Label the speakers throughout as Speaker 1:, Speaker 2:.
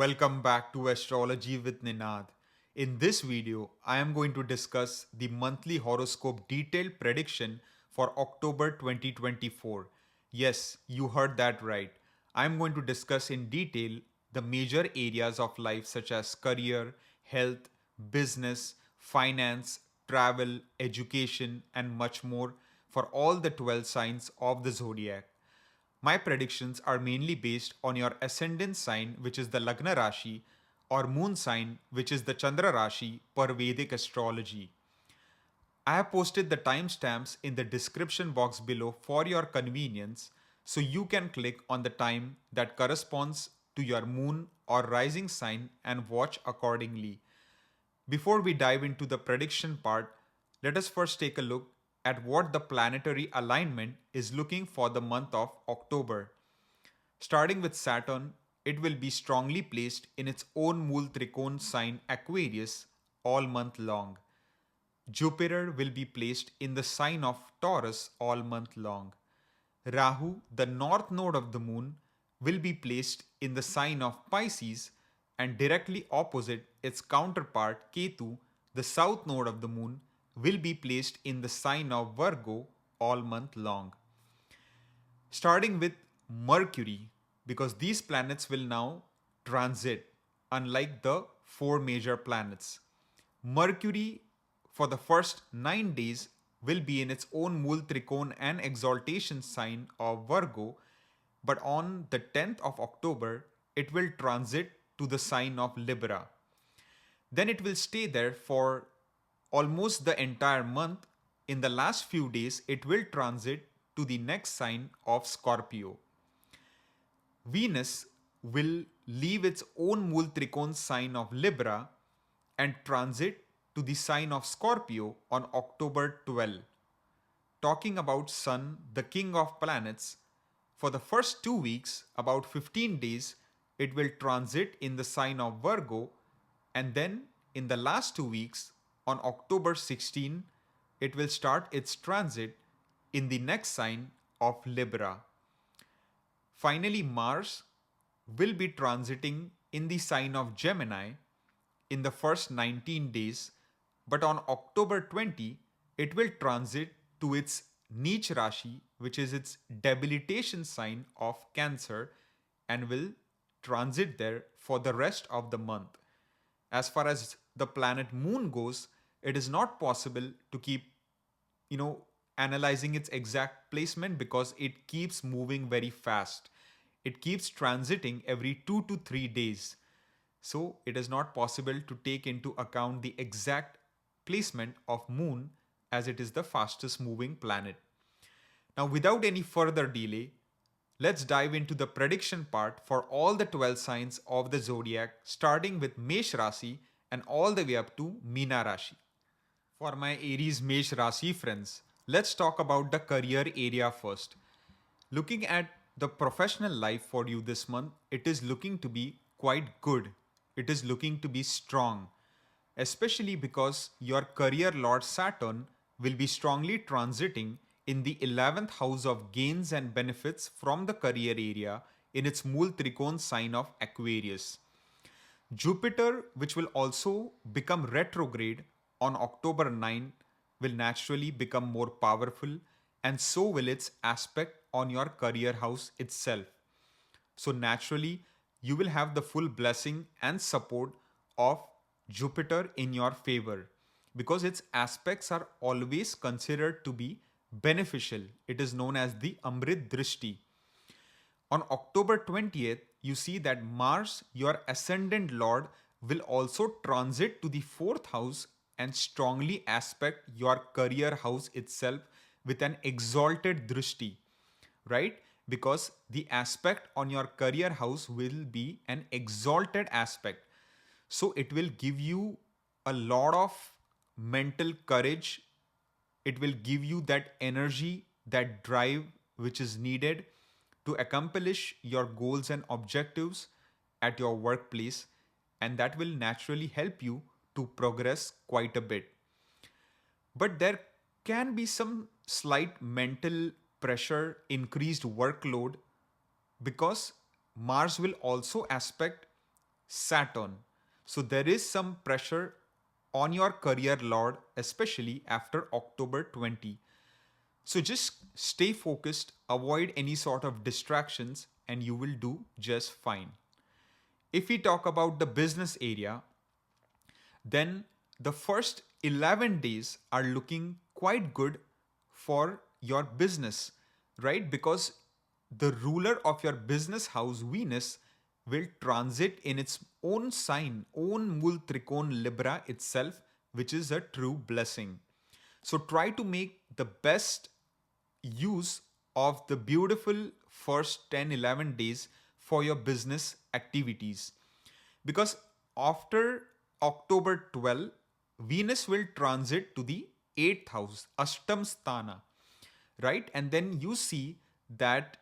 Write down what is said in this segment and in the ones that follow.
Speaker 1: Welcome back to Astrology with Ninad. In this video, I am going to discuss the monthly horoscope detailed prediction for October 2024. Yes, you heard that right. I am going to discuss in detail the major areas of life such as career, health, business, finance, travel, education, and much more for all the 12 signs of the zodiac. My predictions are mainly based on your ascendant sign, which is the Lagna Rashi, or moon sign, which is the Chandra Rashi per Vedic astrology. I have posted the timestamps in the description box below for your convenience so you can click on the time that corresponds to your moon or rising sign and watch accordingly. Before we dive into the prediction part, let us first take a look at what the planetary alignment is looking for the month of October. Starting with Saturn, it will be strongly placed in its own Mool Trikon sign Aquarius all month long. Jupiter will be placed in the sign of Taurus all month long. Rahu, the north node of the moon, will be placed in the sign of Pisces and directly opposite its counterpart Ketu, the south node of the moon, will be placed in the sign of Virgo all month long. Starting with Mercury, because these planets will now transit, unlike the four major planets. Mercury, for the first 9 days, will be in its own Mool Trikon and exaltation sign of Virgo, but on the 10th of October, it will transit to the sign of Libra. Then it will stay there for almost the entire month. In the last few days, it will transit to the next sign of Scorpio. Venus will leave its own Mool Trikon sign of Libra and transit to the sign of Scorpio on October 12. Talking about Sun, the king of planets, for the first 2 weeks, about 15 days, it will transit in the sign of Virgo, and then in the last 2 weeks, on October 16, it will start its transit in the next sign of Libra. Finally, Mars will be transiting in the sign of Gemini in the first 19 days, but on October 20, it will transit to its Neech Rashi, which is its debilitation sign of Cancer, and will transit there for the rest of the month. As far as the planet Moon goes, it is not possible to keep, analyzing its exact placement because it keeps moving very fast. It keeps transiting every 2 to 3 days. So it is not possible to take into account the exact placement of Moon as it is the fastest moving planet. Now, without any further delay, let's dive into the prediction part for all the 12 signs of the zodiac, starting with Mesh Rasi and all the way up to Meena Rashi. For my Aries Mesh Rasi friends, let's talk about the career area first. Looking at the professional life for you this month, it is looking to be quite good. It is looking to be strong, especially because your career lord Saturn will be strongly transiting in the 11th house of gains and benefits from the career area in its Mool Trikon sign of Aquarius. Jupiter, which will also become retrograde on October 9, will naturally become more powerful, and so will its aspect on your career house itself. So, naturally, you will have the full blessing and support of Jupiter in your favor because its aspects are always considered to be beneficial. It is known as the Amrit Drishti. On October 20th, you see that Mars, your ascendant lord, will also transit to the fourth house and strongly aspect your career house itself with an exalted drishti, right? Because the aspect on your career house will be an exalted aspect. So it will give you a lot of mental courage. It will give you that energy, that drive which is needed to accomplish your goals and objectives at your workplace, and that will naturally help you to progress quite a bit. But there can be some slight mental pressure, increased workload, because Mars will also aspect Saturn. So there is some pressure on your career lord, especially after October 20. So just stay focused, avoid any sort of distractions, and you will do just fine. If we talk about the business area, then the first 11 days are looking quite good for your business, right? Because the ruler of your business house, Venus, will transit in its own sign, own Mul Trikon Libra itself, which is a true blessing. So try to make the best use of the beautiful first 10, 11 days for your business activities. Because after October 12, Venus will transit to the 8th house, Ashtam Sthana, right? And then you see that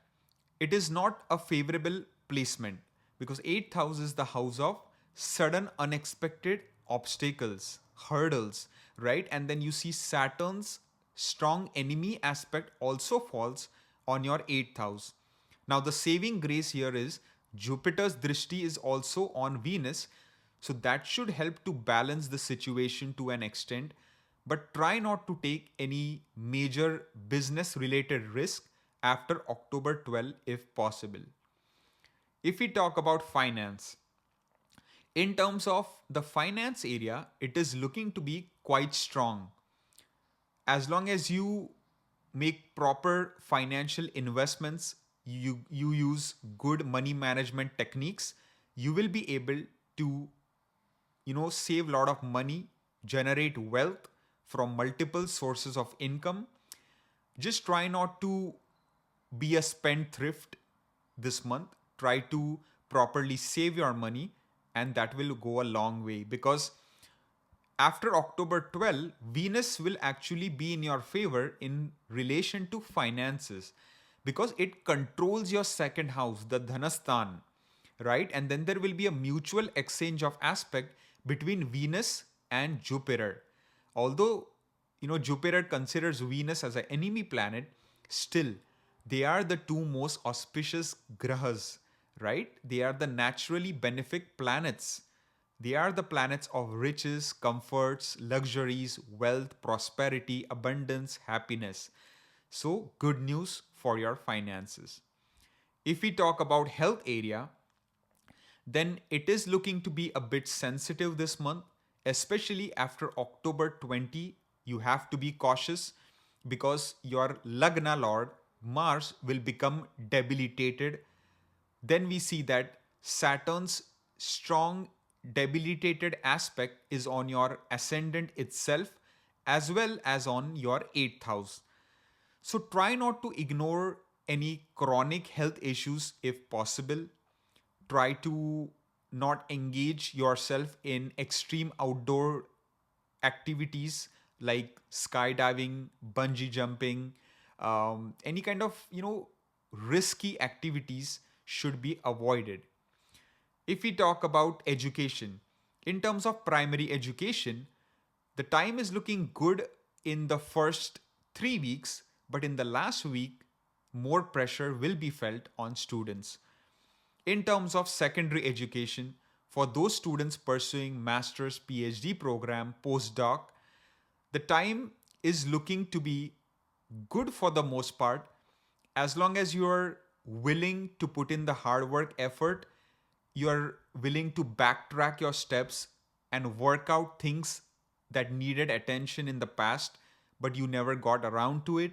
Speaker 1: it is not a favorable placement because 8th house is the house of sudden unexpected obstacles, hurdles, right? And then you see Saturn's strong enemy aspect also falls on your 8th house. Now the saving grace here is Jupiter's drishti is also on Venus, so that should help to balance the situation to an extent, but try not to take any major business related risk after October 12 if possible. If we talk about finance, in terms of the finance area, it is looking to be quite strong. As long as you make proper financial investments, you use good money management techniques, you will be able to save a lot of money, generate wealth from multiple sources of income. Just try not to be a spendthrift this month. Try to properly save your money, and that will go a long way because after October 12, Venus will actually be in your favor in relation to finances because it controls your second house, the Dhanasthan, right? And then there will be a mutual exchange of aspect between Venus and Jupiter. Although, Jupiter considers Venus as an enemy planet, still, they are the two most auspicious grahas, right? They are the naturally benefic planets. They are the planets of riches, comforts, luxuries, wealth, prosperity, abundance, happiness. So, good news for your finances. If we talk about health area, then it is looking to be a bit sensitive this month, especially after October 20. You have to be cautious because your Lagna Lord, Mars, will become debilitated. Then we see that Saturn's strong debilitated aspect is on your ascendant itself as well as on your 8th house. So try not to ignore any chronic health issues if possible. Try to not engage yourself in extreme outdoor activities like skydiving, bungee jumping, any kind of risky activities should be avoided. If we talk about education, in terms of primary education, the time is looking good in the first 3 weeks, but in the last week, more pressure will be felt on students. In terms of secondary education, for those students pursuing master's, PhD program, postdoc, the time is looking to be good for the most part as long as you are willing to put in the hard work effort, you are willing to backtrack your steps and work out things that needed attention in the past but you never got around to it.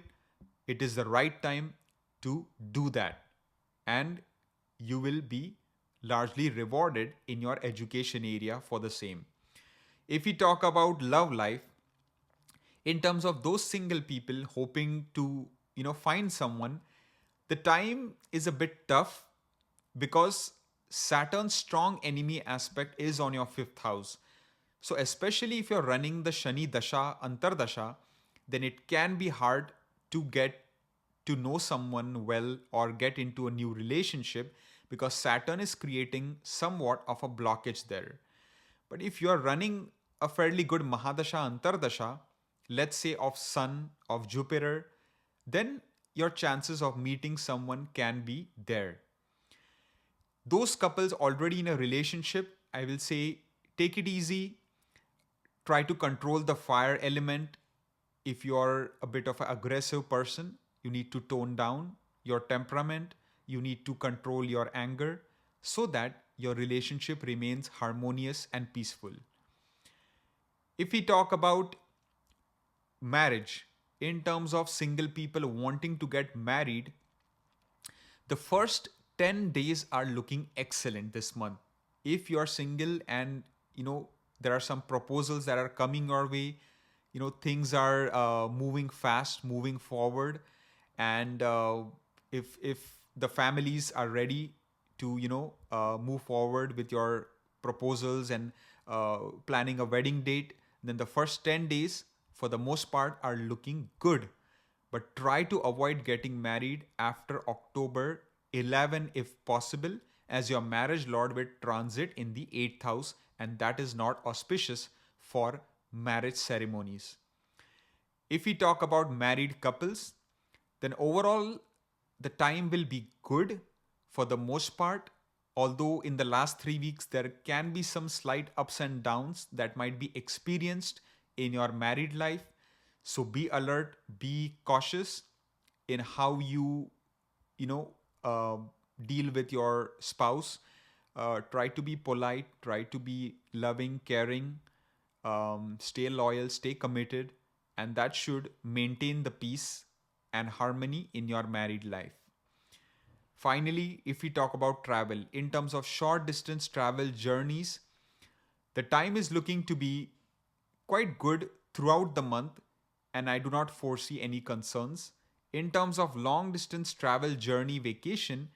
Speaker 1: It is the right time to do that, and you will be largely rewarded in your education area for the same. If we talk about love life, in terms of those single people hoping to find someone, the time is a bit tough because Saturn's strong enemy aspect is on your 5th house. So especially if you're running the Shani Dasha, Antardasha, then it can be hard to get to know someone well or get into a new relationship because Saturn is creating somewhat of a blockage there. But if you are running a fairly good Mahadasha, Antardasha, let's say of Sun, of Jupiter, then your chances of meeting someone can be there. Those couples already in a relationship, I will say take it easy, try to control the fire element. If you're a bit of an aggressive person, you need to tone down your temperament, you need to control your anger so that your relationship remains harmonious and peaceful. If we talk about marriage, in terms of single people wanting to get married, the first 10 days are looking excellent this month. If you're single and there are some proposals that are coming your way, things are moving fast, moving forward, and if the families are ready to move forward with your proposals and planning a wedding date, then the first 10 days for the most part are looking good. But try to avoid getting married after October 11 if possible, as your marriage lord will transit in the 8th house, and that is not auspicious for marriage ceremonies. If we talk about married couples, then overall the time will be good for the most part, although in the last 3 weeks there can be some slight ups and downs that might be experienced in your married life. So be alert, be cautious in how you know, uh, deal with your spouse. Try to be polite, try to be loving, caring, stay loyal, stay committed, and that should maintain the peace and harmony in your married life. Finally, if we talk about travel, in terms of short distance travel journeys, the time is looking to be quite good throughout the month, and I do not foresee any concerns. In terms of long distance travel journey vacation,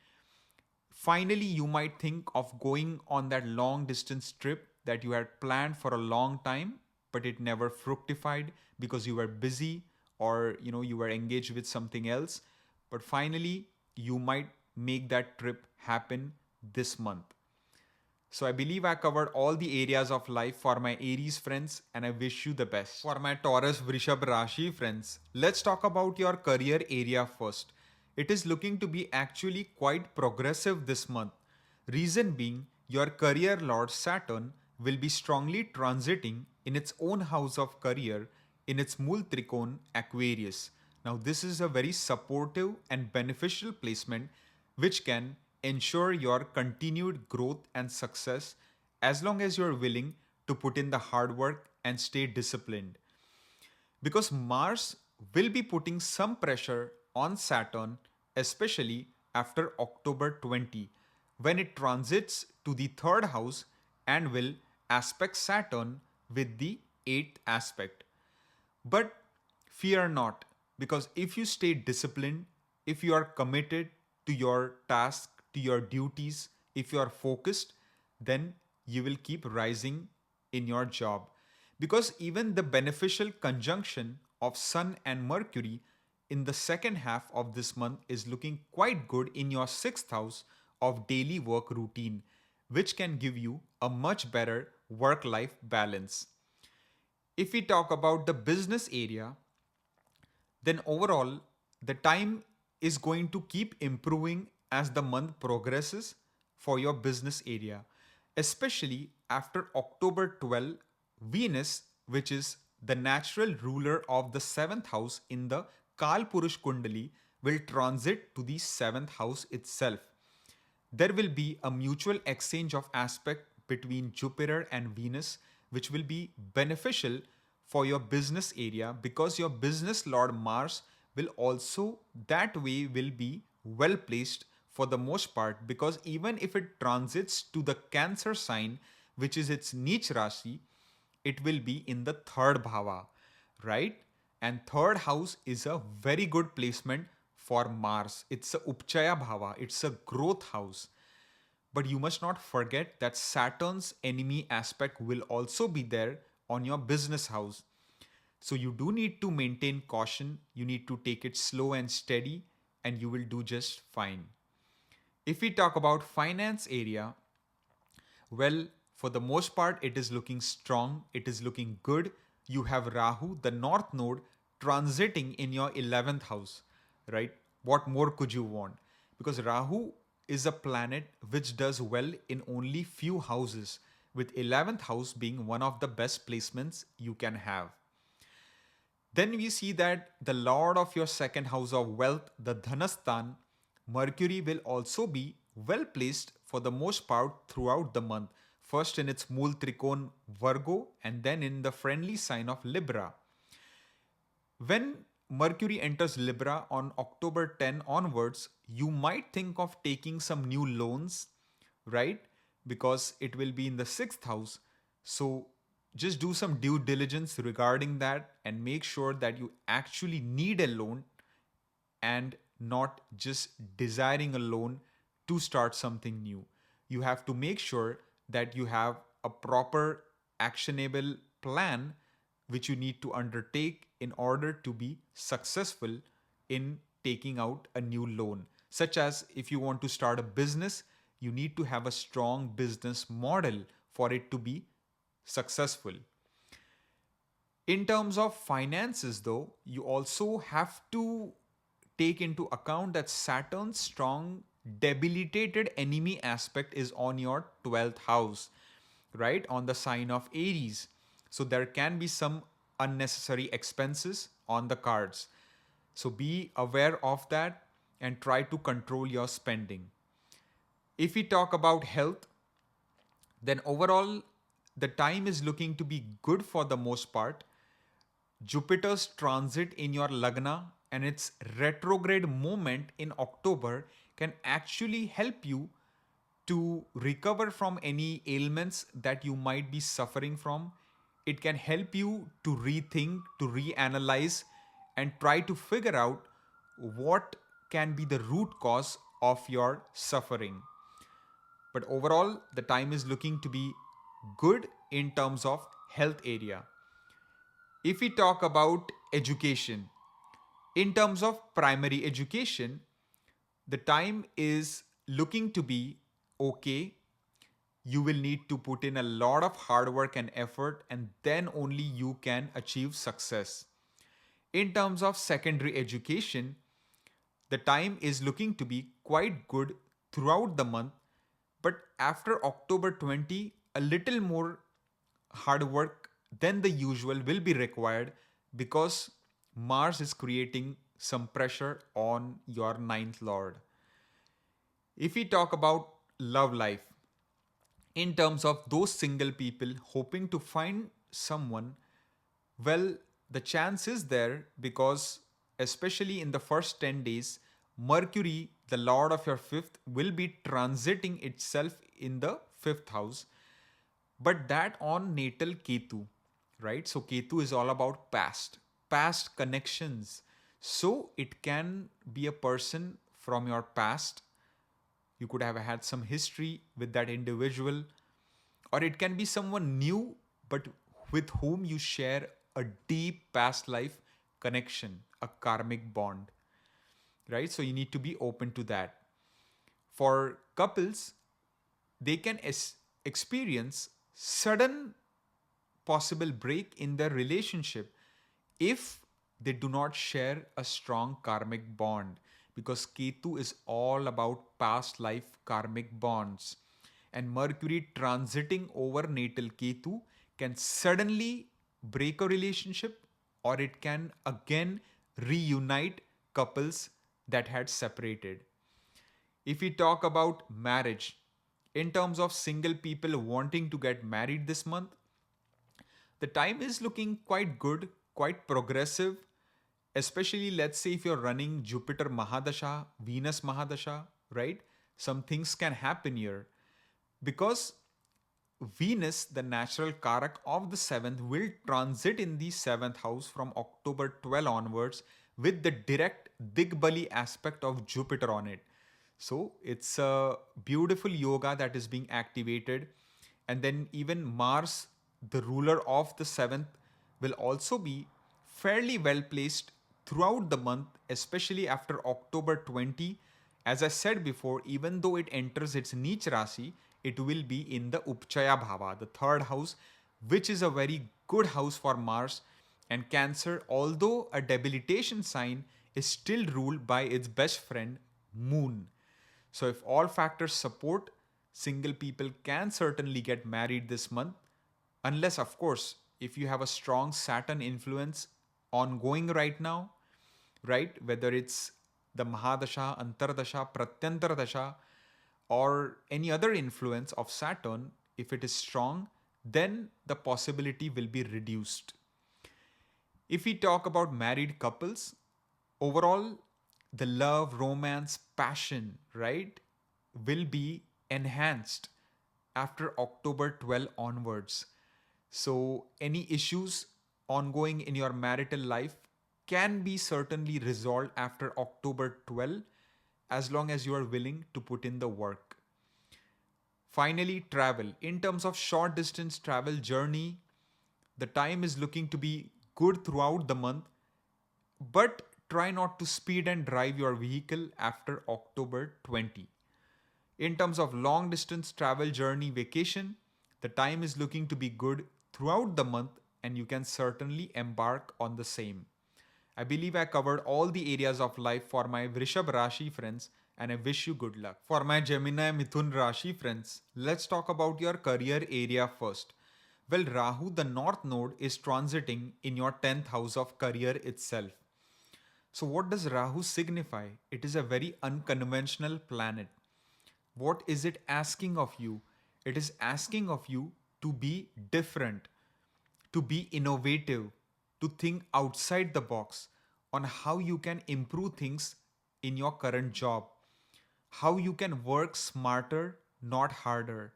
Speaker 1: finally you might think of going on that long distance trip that you had planned for a long time, but it never fructified because you were busy or you were engaged with something else. But finally, you might make that trip happen this month. So I believe I covered all the areas of life for my Aries friends, and I wish you the best. For my Taurus Vrishabha Rashi friends, let's talk about your career area first. It is looking to be actually quite progressive this month. Reason being, your career lord Saturn will be strongly transiting in its own house of career in its Mool Trikon Aquarius. Now this is a very supportive and beneficial placement which can ensure your continued growth and success as long as you're willing to put in the hard work and stay disciplined. Because Mars will be putting some pressure on Saturn, especially after October 20, when it transits to the third house and will aspect Saturn with the eighth aspect. But fear not, because if you stay disciplined, if you are committed to your task, to your duties, if you are focused, then you will keep rising in your job. Because even the beneficial conjunction of Sun and Mercury in the second half of this month is looking quite good in your sixth house of daily work routine, which can give you a much better work life balance. If we talk about the business area, then overall the time is going to keep improving as the month progresses for your business area, especially after October 12. Venus, which is the natural ruler of the seventh house in the Kal Purush Kundali, will transit to the seventh house itself. There will be a mutual exchange of aspect between Jupiter and Venus, which will be beneficial for your business area because your business lord Mars will also that way will be well placed for the most part, because even if it transits to the Cancer sign, which is its Neech Rashi, it will be in the third bhava, right? And third house is a very good placement for Mars. It's a Upchaya bhava, it's a growth house. But you must not forget that Saturn's enemy aspect will also be there on your business house. So you do need to maintain caution, you need to take it slow and steady, and you will do just fine. If we talk about finance area, well, for the most part, it is looking strong, it is looking good. You have Rahu, the north node, transiting in your 11th house, right? What more could you want? Because Rahu is a planet which does well in only few houses, with 11th house being one of the best placements you can have. Then we see that the lord of your second house of wealth, the Dhanastan, Mercury, will also be well placed for the most part throughout the month. First in its Mool Trikon Virgo and then in the friendly sign of Libra. When Mercury enters Libra on October 10 onwards, you might think of taking some new loans, right? Because it will be in the sixth house. So just do some due diligence regarding that and make sure that you actually need a loan and not just desiring a loan to start something new. You have to make sure that you have a proper actionable plan which you need to undertake in order to be successful in taking out a new loan. Such as if you want to start a business, you need to have a strong business model for it to be successful. In terms of finances, though, you also have to take into account that Saturn's strong debilitated enemy aspect is on your 12th house, right? On the sign of Aries. So there can be some unnecessary expenses on the cards. So be aware of that and try to control your spending. If we talk about health, then overall the time is looking to be good for the most part. Jupiter's transit in your Lagna and its retrograde movement in October can actually help you to recover from any ailments that you might be suffering from. It can help you to rethink, to reanalyze, and try to figure out what can be the root cause of your suffering. But overall, the time is looking to be good in terms of health area. If we talk about education, in terms of primary education, the time is looking to be okay. You will need to put in a lot of hard work and effort, and then only you can achieve success. In terms of secondary education, the time is looking to be quite good throughout the month, but after October 20, a little more hard work than the usual will be required because Mars is creating some pressure on your ninth lord. If we talk about love life, in terms of those single people hoping to find someone, well, the chance is there because, especially in the first 10 days, Mercury, the lord of your fifth, will be transiting itself in the fifth house, but that on natal Ketu, right? So, Ketu is all about past connections. So, it can be a person from your past. You could have had some history with that individual, or it can be someone new but with whom you share a deep past life connection, a karmic bond, right? So you need to be open to that. For couples, they can experience sudden possible break in their relationship if they do not share a strong karmic bond, because Ketu is all about past life karmic bonds, and Mercury transiting over natal Ketu can suddenly break a relationship, or it can again reunite couples that had separated. If we talk about marriage, in terms of single people wanting to get married this month, the time is looking quite good, quite progressive, especially let's say if you're running Jupiter Mahadasha, Venus Mahadasha, right? Some things can happen here because Venus, the natural Kark of the seventh, will transit in the seventh house from October 12 onwards with the direct Digbali aspect of Jupiter on it. So it's a beautiful yoga that is being activated. And then even Mars, the ruler of the seventh, will also be fairly well placed throughout the month, especially after October 20. As I said before, even though it enters its Neech Rasi, it will be in the Upchaya Bhava, the third house, which is a very good house for Mars. And Cancer, although a debilitation sign, is still ruled by its best friend, Moon. So if all factors support, Single people can certainly get married this month, unless, of course, if you have a strong Saturn influence ongoing right now, right? Whether it's the Mahadasha, Antardasha, Pratyantardasha, or any other influence of Saturn, if it is strong, then the possibility will be reduced. If we talk about married couples, overall, the love, romance, passion, right, will be enhanced after October 12 onwards. So, any issues ongoing in your marital life can be certainly resolved after October 12 as long as you are willing to put in the work. Finally, travel. In terms of short distance travel journey, the time is looking to be good throughout the month, but try not to speed and drive your vehicle after October 20. In terms of long distance travel journey vacation, the time is looking to be good throughout the month and you can certainly embark on the same. I believe I covered all the areas of life for my Vrishabha Rashi friends and I wish you good luck. For my Gemini Mithun Rashi friends, let's talk about your career area first. Well, Rahu, the North Node, is transiting in your 10th house of career itself. So, what does Rahu signify? It is a very unconventional planet. What is it asking of you? It is asking of you to be different, to be innovative, to think outside the box on how you can improve things in your current job, how you can work smarter, not harder,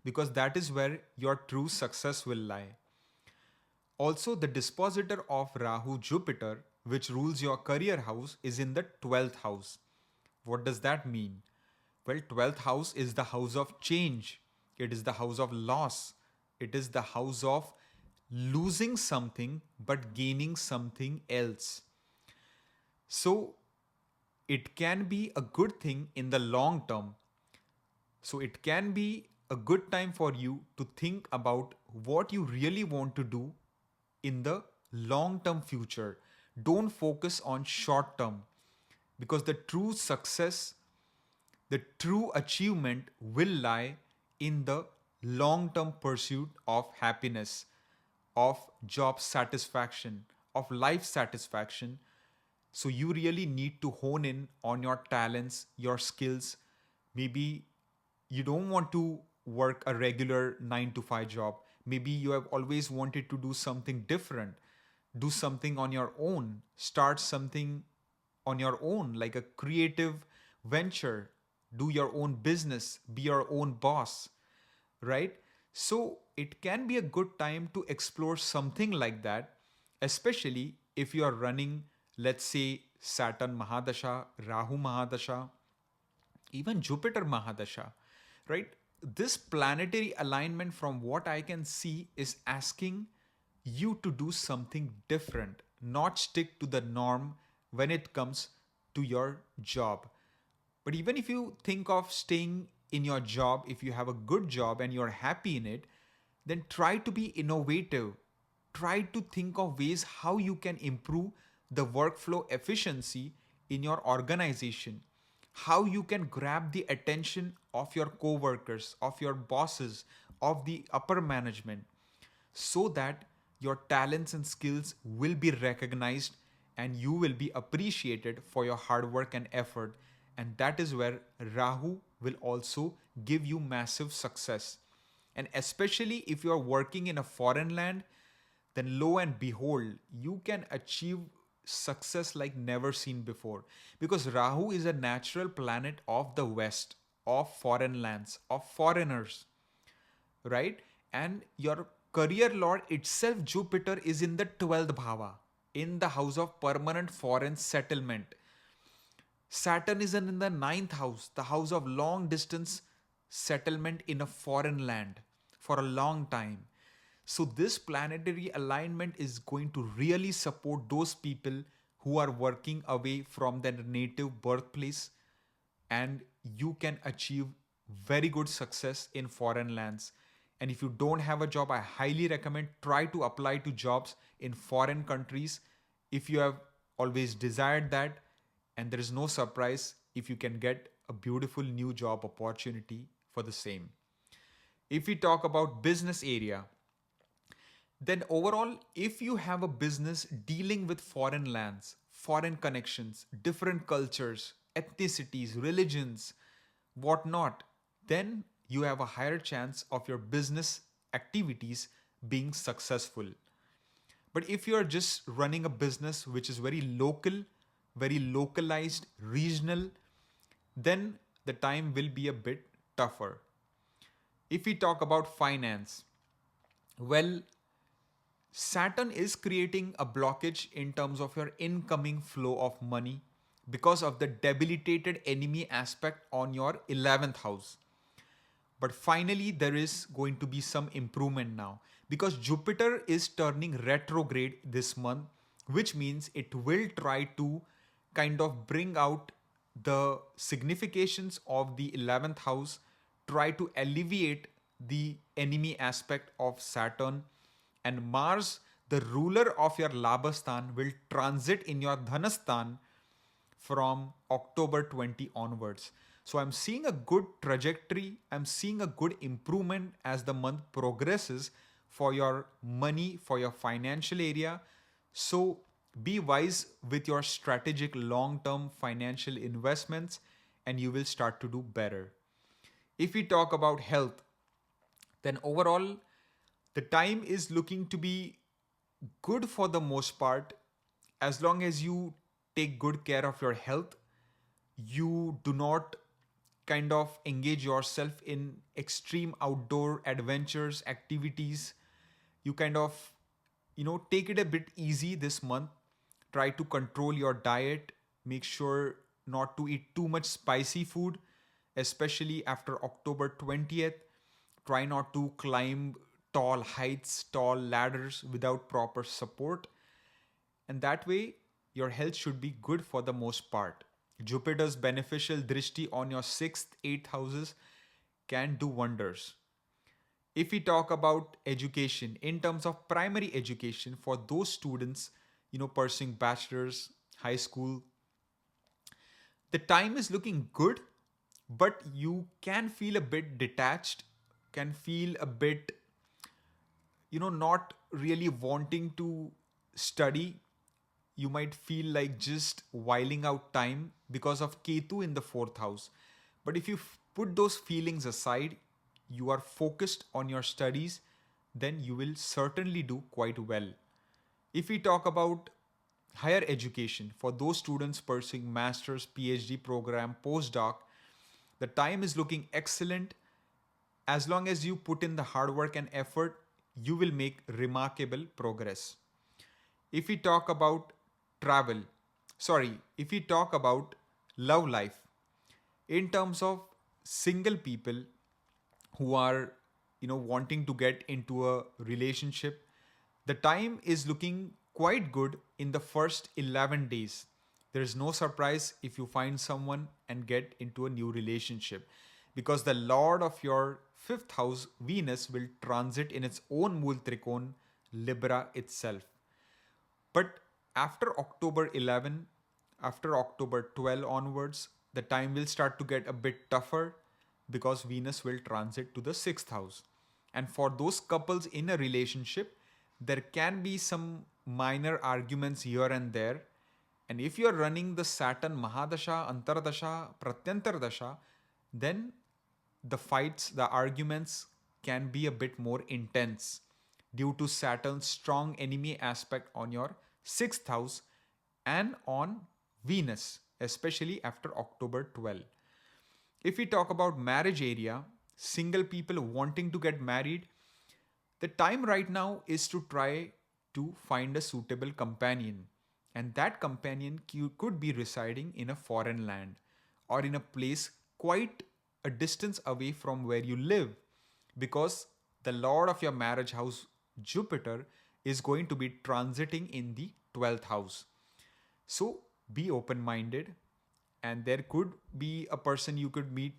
Speaker 1: because that is where your true success will lie. Also, the dispositor of Rahu Jupiter, which rules your career house, is in the 12th house. What does that mean? Well, 12th house is the house of change. It is the house of loss. It is the house of losing something but gaining something else. So, it can be a good thing in the long term. So, it can be a good time for you to think about what you really want to do in the long term future. Don't focus on short term because the true success, the true achievement will lie in the long term pursuit of happiness, of job satisfaction, of life satisfaction. So you really need to hone in on your talents, your skills. Maybe you don't want to work a regular 9 to 5 job. Maybe you have always wanted to do something different, do something on your own, start something on your own, like a creative venture, do your own business, be your own boss, right? So it can be a good time to explore something like that, especially if you are running, let's say, Saturn Mahadasha, Rahu Mahadasha, even Jupiter Mahadasha, right? This planetary alignment, from what I can see, is asking you to do something different, not stick to the norm when it comes to your job. But even if you think of staying in your job, if you have a good job and you're happy in it, then try to be innovative. Try to think of ways how you can improve the workflow efficiency in your organization, how you can grab the attention of your coworkers, of your bosses, of the upper management, so that your talents and skills will be recognized and you will be appreciated for your hard work and effort. And that is where Rahu will also give you massive success. And especially if you are working in a foreign land, then lo and behold, you can achieve success like never seen before. Because Rahu is a natural planet of the West, of foreign lands, of foreigners, right? And your career lord itself, Jupiter, is in the 12th bhava, in the house of permanent foreign settlement. Saturn is in the ninth house, the house of long distance settlement in a foreign land for a long time. So, this planetary alignment is going to really support those people who are working away from their native birthplace, and you can achieve very good success in foreign lands. And if you don't have a job, I highly recommend try to apply to jobs in foreign countries if you have always desired that. And there is no surprise if you can get a beautiful new job opportunity for the same. If we talk about business area, then overall, if you have a business dealing with foreign lands, foreign connections, different cultures, ethnicities, religions, whatnot, then you have a higher chance of your business activities being successful. But if you are just running a business which is very local, very localized, regional, then the time will be a bit tougher. If we talk about finance, well, Saturn is creating a blockage in terms of your incoming flow of money because of the debilitated enemy aspect on your 11th house. But finally, there is going to be some improvement now because Jupiter is turning retrograde this month, which means it will try to kind of bring out the significations of the 11th house, try to alleviate the enemy aspect of Saturn, and Mars, the ruler of your Labhastan, will transit in your Dhanastan from October 20 onwards. So I'm seeing a good trajectory. I'm seeing a good improvement as the month progresses for your money, for your financial area. So be wise with your strategic long-term financial investments and you will start to do better. If we talk about health, then overall, the time is looking to be good for the most part as long as you take good care of your health. You do not kind of engage yourself in extreme outdoor adventures, activities. You kind of, take it a bit easy this month. Try to control your diet. Make sure not to eat too much spicy food, especially after October 20th. Try not to climb tall heights, tall ladders without proper support. And that way, your health should be good for the most part. Jupiter's beneficial drishti on your 6th, 8th houses can do wonders. If we talk about education, in terms of primary education for those students, pursuing bachelor's, high school, the time is looking good, but you can feel a bit detached, can feel a bit, not really wanting to study. You might feel like just whiling out time because of Ketu in the 4th house. But if you put those feelings aside, you are focused on your studies, then you will certainly do quite well. If we talk about higher education for those students pursuing master's, PhD program, postdoc, the time is looking excellent. As long as you put in the hard work and effort, you will make remarkable progress. If we talk about if we talk about love life, in terms of single people who are, wanting to get into a relationship, the time is looking quite good in the first 11 days. There is no surprise if you find someone and get into a new relationship because the lord of your 5th house, Venus, will transit in its own Mool Trikon, Libra itself. But after October 11, after October 12 onwards, the time will start to get a bit tougher because Venus will transit to the 6th house. And for those couples in a relationship, there can be some minor arguments here and there. And if you're running the Saturn Mahadasha, Antardasha, Pratyantardasha, then the fights, the arguments can be a bit more intense due to Saturn's strong enemy aspect on your 6th house and on Venus, especially after October 12. If we talk about marriage area, single people wanting to get married, the time right now is to try to find a suitable companion. And that companion could be residing in a foreign land or in a place quite a distance away from where you live because the lord of your marriage house, Jupiter, is going to be transiting in the 12th house. So be open minded, and there could be a person you could meet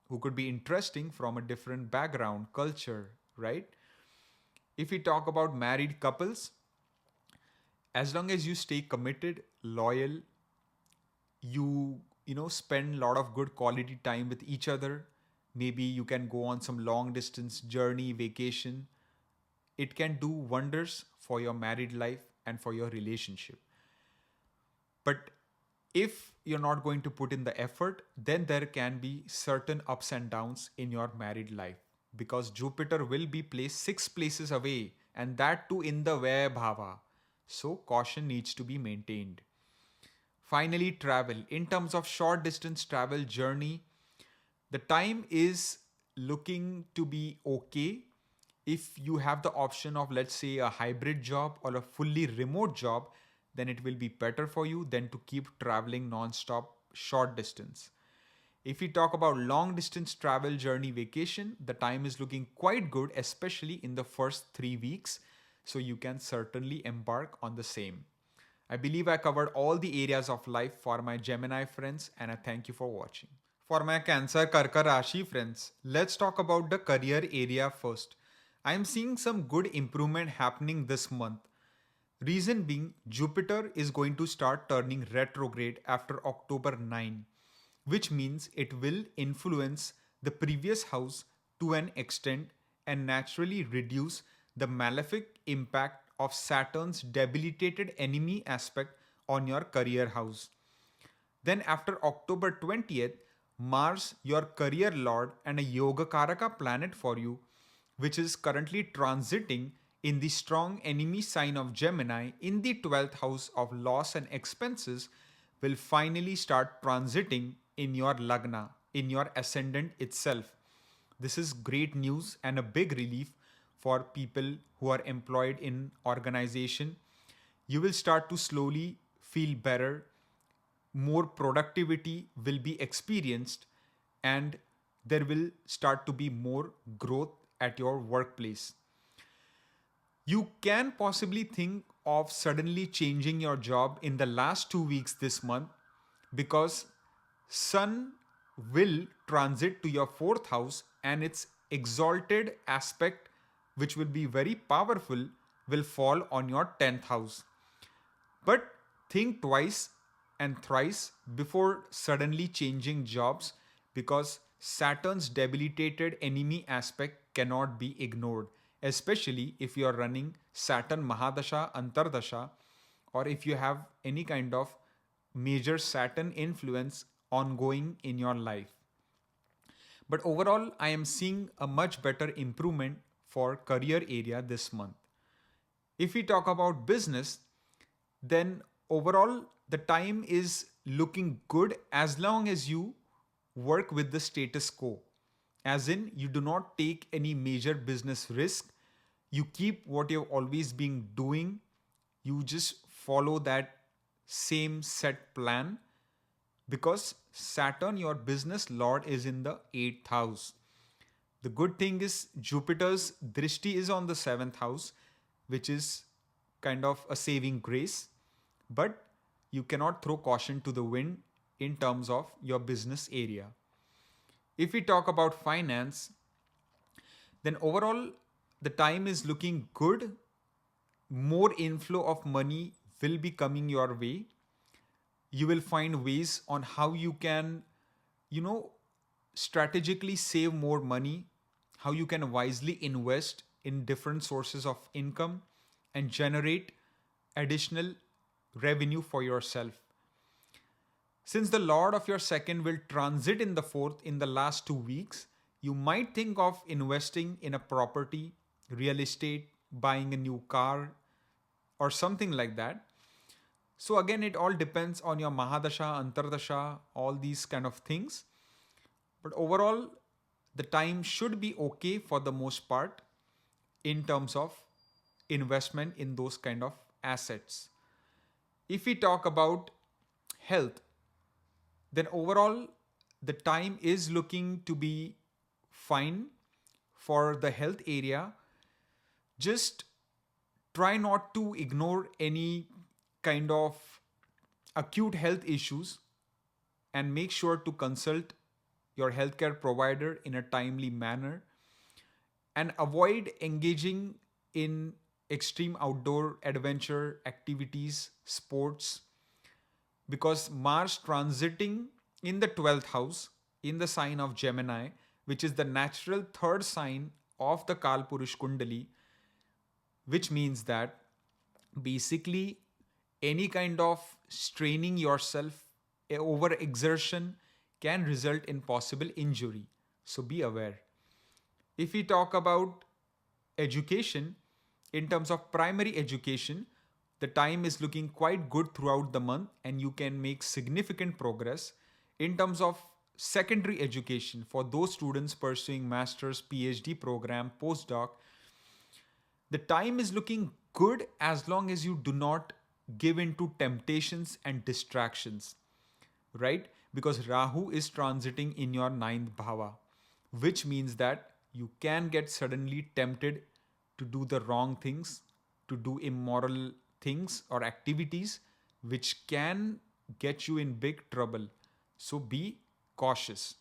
Speaker 1: who could be interesting from a different background, culture, right? If we talk about married couples, as long as you stay committed, loyal, you spend a lot of good quality time with each other, Maybe you can go on some long distance journey, vacation. It can do wonders for your married life and for your relationship. But if you're not going to put in the effort, then there can be certain ups and downs in your married life, because Jupiter will be placed 6 places away, and that too in the Vaya Bhava. So caution needs to be maintained. Finally, travel. In terms of short distance travel journey, the time is looking to be okay if you have the option of, let's say, a hybrid job or a fully remote job. Then it will be better for you than to keep traveling non-stop short distance. If we talk about long distance travel journey vacation, the time is looking quite good, especially in the first 3 weeks. So you can certainly embark on the same. I believe I covered all the areas of life for my Gemini friends, and I thank you for watching. For my Cancer Karka Rashi friends, let's talk about the career area first. I am seeing some good improvement happening this month. Reason being, Jupiter is going to start turning retrograde after October 9, which means it will influence the previous house to an extent and naturally reduce the malefic impact of Saturn's debilitated enemy aspect on your career house. Then, after October 20th, Mars, your career lord and a Yoga Karaka planet for you, which is currently transiting in the strong enemy sign of Gemini in the 12th house of loss and expenses, will finally start transiting in your Lagna, in your ascendant itself. This is great news and a big relief for people who are employed in organization. You will start to slowly feel better, more productivity will be experienced, and there will start to be more growth at your workplace. You can possibly think of suddenly changing your job in the last 2 weeks this month, because Sun will transit to your fourth house, and its exalted aspect, which will be very powerful, will fall on your 10th house. But think twice and thrice before suddenly changing jobs, because Saturn's debilitated enemy aspect cannot be ignored, especially if you are running Saturn Mahadasha, Antardasha, or if you have any kind of major Saturn influence ongoing in your life. But overall, I am seeing a much better improvement for career area this month. If we talk about business, then overall the time is looking good as long as you work with the status quo. As in, you do not take any major business risk. You keep what you've always been doing. You just follow that same set plan, because Saturn, your business lord, is in the 8th house. The good thing is Jupiter's drishti is on the 7th house, which is kind of a saving grace, but you cannot throw caution to the wind in terms of your business area. If we talk about finance, then overall the time is looking good. More inflow of money will be coming your way. You will find ways on how you can, you know, strategically save more money, how you can wisely invest in different sources of income and generate additional revenue for yourself. Since the Lord of your second will transit in the fourth in the last 2 weeks, you might think of investing in a property, real estate, buying a new car, or something like that. So again, it all depends on your Mahadasha, Antardasha, all these kind of things. But overall, the time should be okay for the most part in terms of investment in those kind of assets. If we talk about health, then overall the time is looking to be fine for the health area. Just try not to ignore any kind of acute health issues, and make sure to consult your healthcare provider in a timely manner, and avoid engaging in extreme outdoor adventure activities, sports, because Mars transiting in the 12th house in the sign of Gemini which is the natural third sign of the Kalpurush Kundali, which means that basically any kind of straining yourself, over exertion can result in possible injury. So be aware. If we talk about education, in terms of primary education, the time is looking quite good throughout the month and you can make significant progress. In terms of secondary education, for those students pursuing master's, PhD program, postdoc, the time is looking good as long as you do not give in to temptations and distractions, right? Because Rahu is transiting in your ninth bhava, which means that you can get suddenly tempted to do the wrong things, to do immoral things or activities, which can get you in big trouble. So be cautious.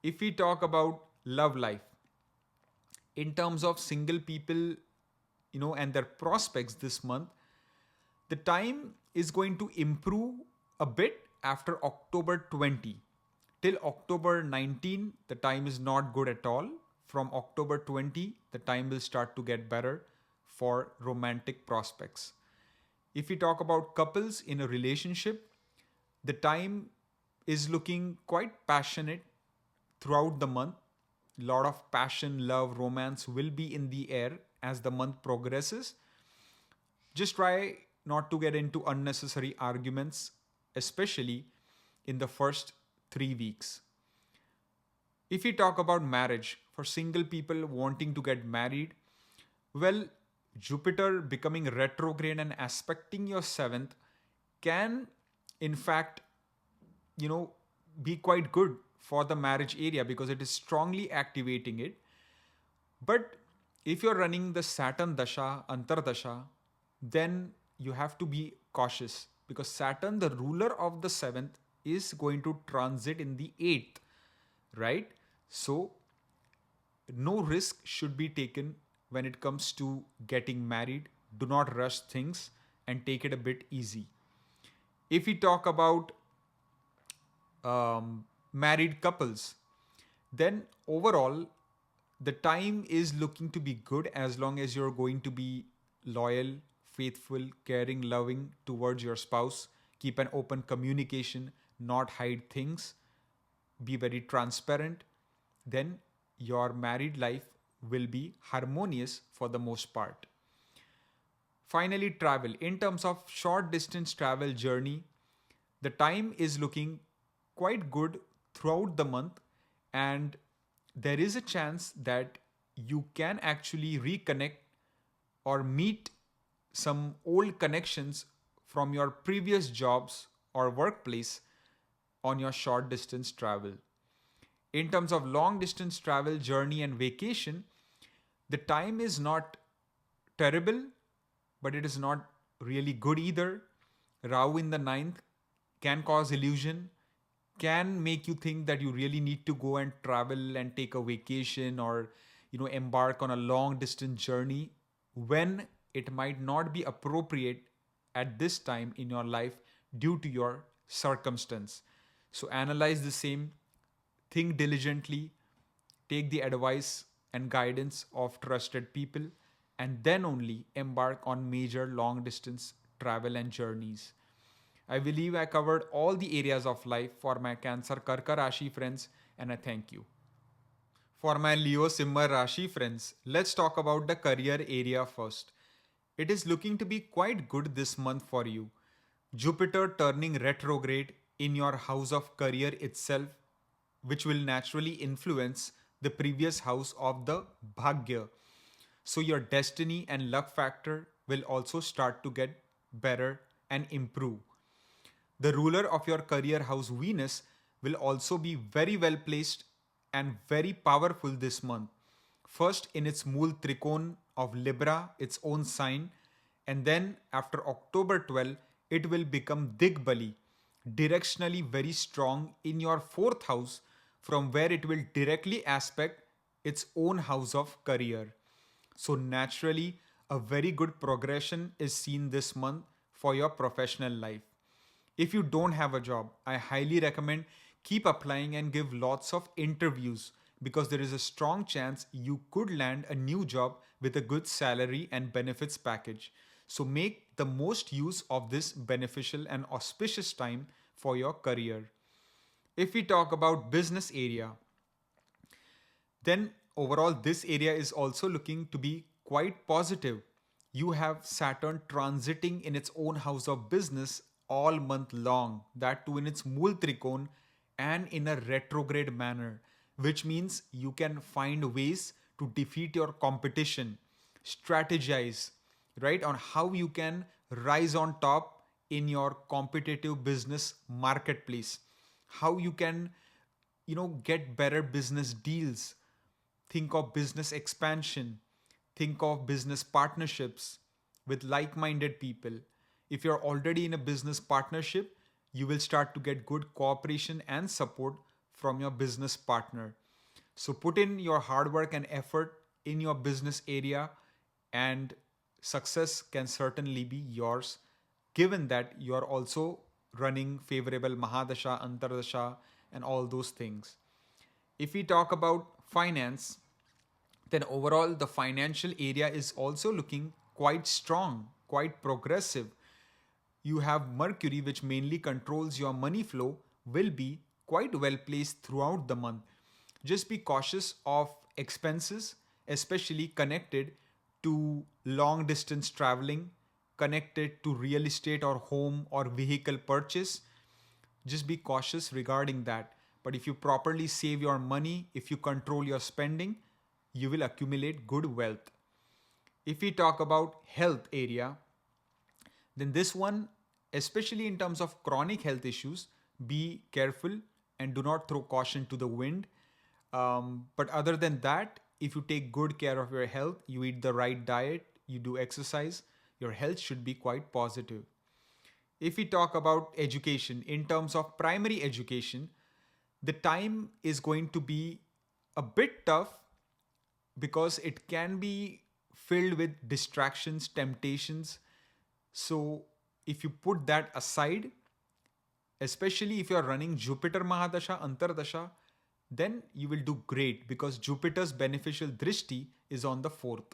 Speaker 1: If we talk about love life, in terms of single people, and their prospects this month, the time is going to improve a bit after October 20. Till October 19, the time is not good at all. From October 20, the time will start to get better for romantic prospects. If we talk about couples in a relationship, the time is looking quite passionate throughout the month. A lot of passion, love, romance will be in the air as the month progresses. Just try not to get into unnecessary arguments, especially in the first 3 weeks. If we talk about marriage, for single people wanting to get married, well, Jupiter becoming retrograde and aspecting your seventh can, in fact, be quite good for the marriage area because it is strongly activating it. But if you're running the Saturn Dasha, Antardasha, then you have to be cautious because Saturn, the ruler of the seventh, is going to transit in the eighth, right? So, no risk should be taken when it comes to getting married. Do not rush things and take it a bit easy. If we talk about married couples, then overall, the time is looking to be good as long as you're going to be loyal, faithful, caring, loving towards your spouse. Keep an open communication, not hide things, be very transparent. Then your married life will be harmonious for the most part. Finally, travel. In terms of short distance travel journey, the time is looking quite good throughout the month, and there is a chance that you can actually reconnect or meet some old connections from your previous jobs or workplace on your short distance travel. In terms of long distance travel, journey, and vacation, the time is not terrible, but it is not really good either. Rahu in the ninth can cause illusion, can make you think that you really need to go and travel and take a vacation or embark on a long distance journey when it might not be appropriate at this time in your life due to your circumstance. So analyze the same, think diligently, take the advice and guidance of trusted people, and then only embark on major long distance travel and journeys. I believe I covered all the areas of life for my Cancer Karka Rashi friends, and I thank you. For my Leo Simha Rashi friends, let's talk about the career area first. It is looking to be quite good this month for you. Jupiter turning retrograde in your house of career itself, which will naturally influence the previous house of the Bhagya. So your destiny and luck factor will also start to get better and improve. The ruler of your career house, Venus, will also be very well placed and very powerful this month. First in its Mool Trikon of Libra, its own sign, and then after October 12, it will become Digbali, directionally very strong in your fourth house, from where it will directly aspect its own house of career. So naturally, a very good progression is seen this month for your professional life. If you don't have a job, I highly recommend keep applying and give lots of interviews because there is a strong chance you could land a new job with a good salary and benefits package. So make the most use of this beneficial and auspicious time for your career. If we talk about business area, then overall this area is also looking to be quite positive. You have Saturn transiting in its own house of business all month long, that too in its Mool Trikon and in a retrograde manner, which means you can find ways to defeat your competition, strategize, right, on how you can rise on top in your competitive business marketplace, how you can get better business deals, think of business expansion, think of business partnerships with like minded people. If you're already in a business partnership, you will start to get good cooperation and support from your business partner. So put in your hard work and effort in your business area, and success can certainly be yours, given that you are also running favorable Mahadasha, Antardasha, and all those things. If we talk about finance, then overall the financial area is also looking quite strong, quite progressive. You have Mercury, which mainly controls your money flow, will be quite well placed throughout the month. Just be cautious of expenses, especially connected to long distance traveling, connected to real estate or home or vehicle purchase. Just be cautious regarding that. But if you properly save your money, if you control your spending, you will accumulate good wealth. If we talk about health area, then this one, especially in terms of chronic health issues, be careful and do not throw caution to the wind. But other than that, if you take good care of your health, you eat the right diet, you do exercise, your health should be quite positive. If we talk about education, in terms of primary education, the time is going to be a bit tough because it can be filled with distractions, temptations. So if you put that aside, especially if you are running Jupiter Mahadasha, Antardasha, then you will do great because Jupiter's beneficial drishti is on the 4th.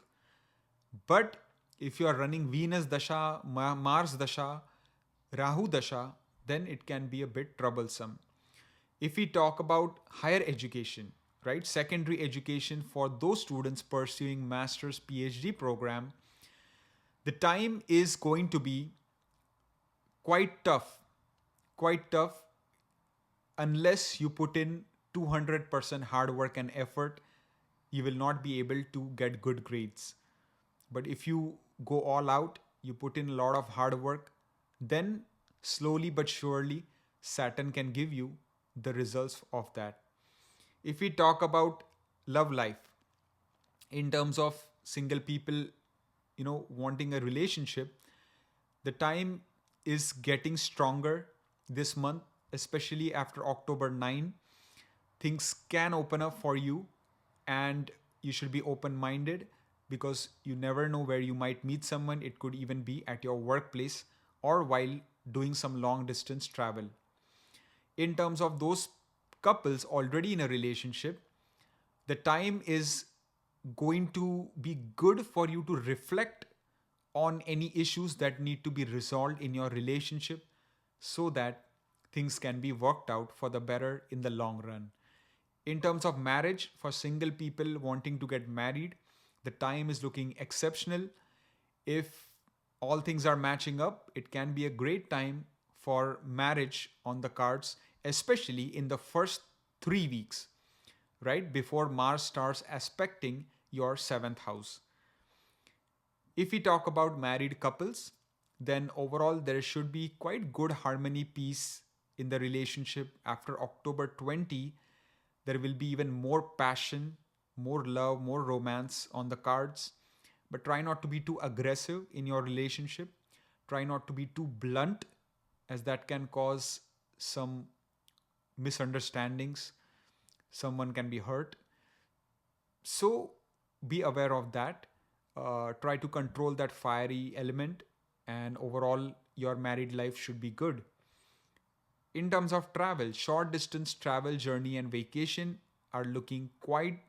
Speaker 1: But if you are running Venus Dasha, Mars Dasha, Rahu Dasha, then it can be a bit troublesome. If we talk about higher education, right, secondary education for those students pursuing master's PhD program, the time is going to be quite tough unless you put in 200% hard work and effort. You will not be able to get good grades. But if you go all out, you put in a lot of hard work, then slowly but surely Saturn can give you the results of that. If we talk about love life, in terms of single people, wanting a relationship, the time is getting stronger this month, especially after October 9. Things can open up for you, and you should be open minded because you never know where you might meet someone. It could even be at your workplace or while doing some long distance travel. In terms of those couples already in a relationship, the time is going to be good for you to reflect on any issues that need to be resolved in your relationship so that things can be worked out for the better in the long run. In terms of marriage, for single people wanting to get married, the time is looking exceptional. If all things are matching up, it can be a great time for marriage on the cards, especially in the first 3 weeks, right before Mars starts aspecting your 7th house. If we talk about married couples, then overall there should be quite good harmony, peace in the relationship. After October 20, there will be even more passion, more love, more romance on the cards. But try not to be too aggressive in your relationship. Try not to be too blunt, as that can cause some misunderstandings. Someone can be hurt. So be aware of that. Try to control that fiery element, and overall, your married life should be good. In terms of travel, short distance travel, journey, and vacation are looking quite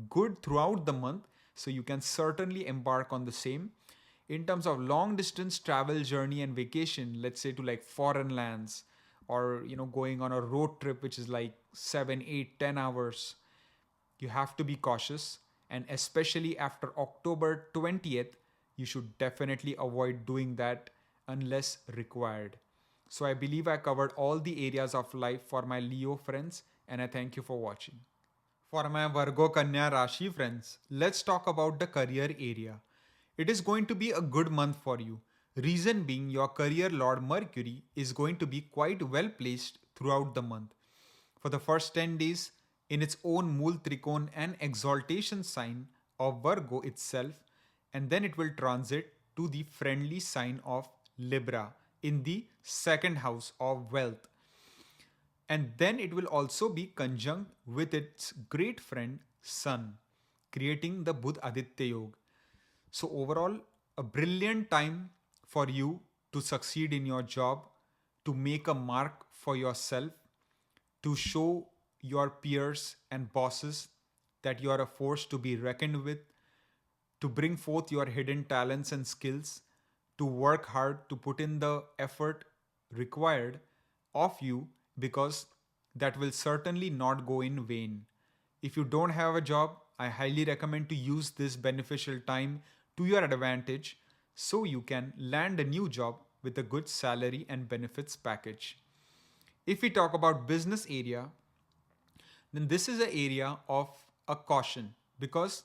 Speaker 1: good throughout the month, so you can certainly embark on the same. In terms of long distance travel, journey, and vacation, let's say to like foreign lands, or going on a road trip which is like 7, 8, 10 hours, you have to be cautious. And especially after October 20th, you should definitely avoid doing that unless required. So I believe I covered all the areas of life for my Leo friends, and I thank you for watching. For my Virgo Kanya Rashi friends, let's talk about the career area. It is going to be a good month for you. Reason being, your career lord Mercury is going to be quite well placed throughout the month. For the first 10 days, in its own Mool Trikon and exaltation sign of Virgo itself, and then it will transit to the friendly sign of Libra in the second house of wealth. And then it will also be conjunct with its great friend Sun, creating the Budh Aditya Yoga. So, overall, a brilliant time for you to succeed in your job, to make a mark for yourself, to show your peers and bosses that you are a force to be reckoned with, to bring forth your hidden talents and skills, to work hard, to put in the effort required of you, because that will certainly not go in vain. If you don't have a job, I highly recommend to use this beneficial time to your advantage so you can land a new job with a good salary and benefits package. If we talk about business area, then this is an area of a caution, because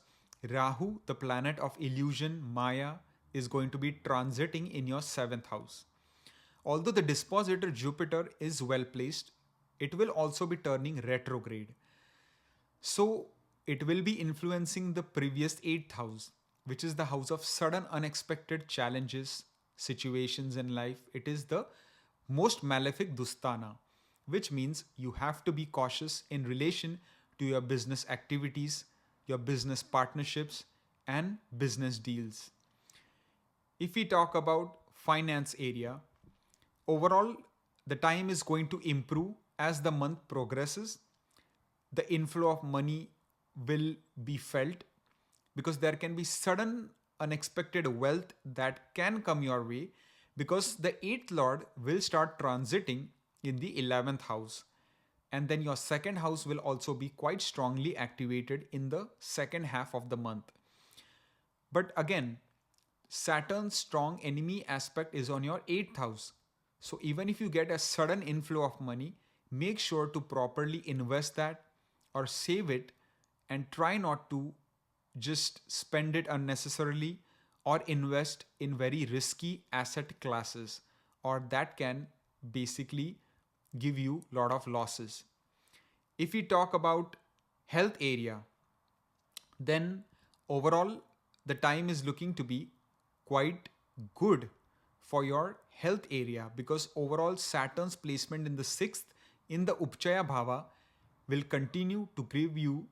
Speaker 1: Rahu, the planet of illusion, Maya, is going to be transiting in your 7th house. Although the dispositor Jupiter is well placed, it will also be turning retrograde. So it will be influencing the previous 8th house, which is the house of sudden unexpected challenges, situations in life. It is the most malefic Dustana, which means you have to be cautious in relation to your business activities, your business partnerships, and business deals. If we talk about finance area, overall the time is going to improve as the month progresses. The inflow of money will be felt, because there can be sudden unexpected wealth that can come your way, because the 8th lord will start transiting in the 11th house, and then your second house will also be quite strongly activated in the second half of the month. But again, Saturn's strong enemy aspect is on your 8th house. So even if you get a sudden inflow of money, make sure to properly invest that or save it, and try not to just spend it unnecessarily or invest in very risky asset classes, or that can basically give you a lot of losses. If we talk about health area, then overall the time is looking to be quite good for your health area, because overall Saturn's placement in the 6th in the Upchaya Bhava will continue to give you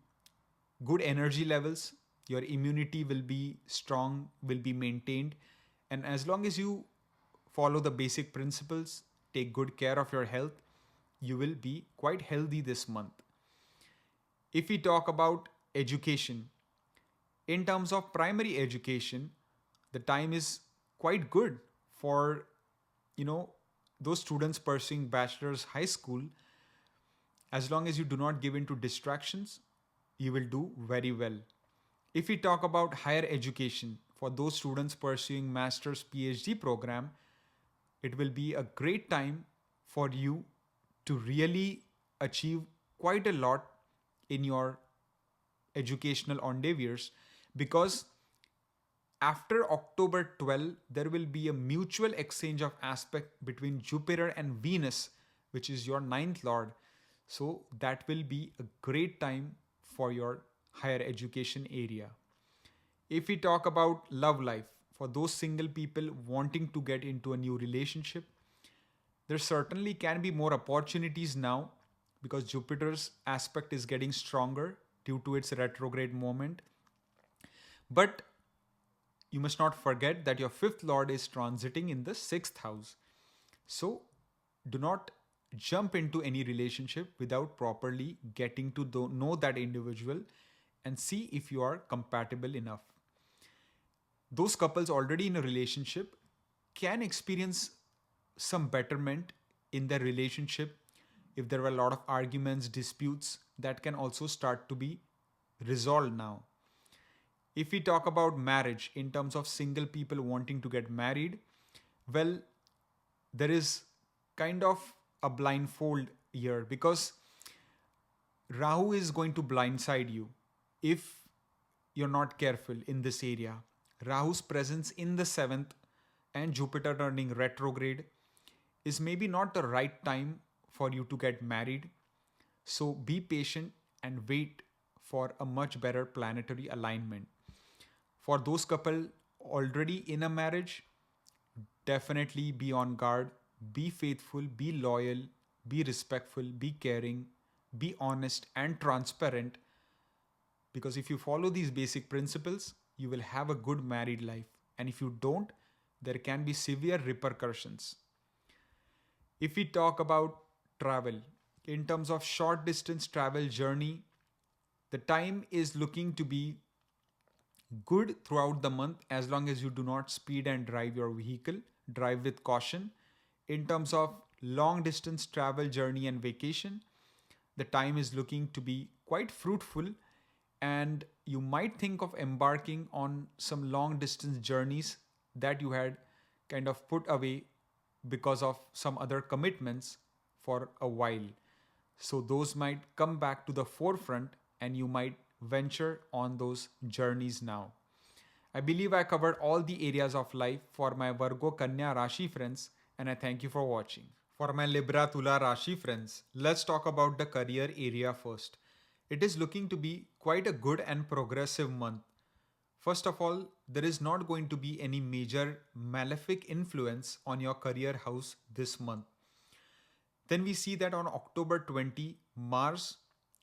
Speaker 1: good energy levels. Your immunity will be strong, will be maintained, and as long as you follow the basic principles, take good care of your health, you will be quite healthy this month. If we talk about education, in terms of primary education, the time is quite good for you know those students pursuing bachelor's high school. As long as you do not give in to distractions, you will do very well. If we talk about higher education, for those students pursuing master's PhD program, it will be a great time for you to really achieve quite a lot in your educational endeavors, because after October 12, there will be a mutual exchange of aspect between Jupiter and Venus, which is your 9th lord. So that will be a great time for your higher education area. If we talk about love life, for those single people wanting to get into a new relationship, there certainly can be more opportunities now, because Jupiter's aspect is getting stronger due to its retrograde moment. But you must not forget that your 5th lord is transiting in the 6th house. So do not jump into any relationship without properly getting to know that individual and see if you are compatible enough. Those couples already in a relationship can experience some betterment in their relationship if there were a lot of arguments, disputes that can also start to be resolved now. If we talk about marriage in terms of single people wanting to get married, well, there is kind of a blindfold here because Rahu is going to blindside you if you're not careful in this area. Rahu's presence in the seventh and Jupiter turning retrograde is maybe not the right time for you to get married. So be patient and wait for a much better planetary alignment. For those couple already in a marriage, definitely be on guard, be faithful, be loyal, be respectful, be caring, be honest and transparent. Because if you follow these basic principles, you will have a good married life. And if you don't, there can be severe repercussions. If we talk about travel, in terms of short distance travel journey, the time is looking to be good throughout the month as long as you do not speed and drive your vehicle. Drive with caution. In terms of long distance travel journey and vacation, the time is looking to be quite fruitful, and you might think of embarking on some long distance journeys that you had kind of put away because of some other commitments for a while. So those might come back to the forefront and you might venture on those journeys now. I believe I covered all the areas of life for my Virgo Kanya Rashi friends, and I thank you for watching. For my Libra Tula Rashi friends, let's talk about the career area first. It is looking to be quite a good and progressive month. First of all, there is not going to be any major malefic influence on your career house this month. Then we see that on October 20, Mars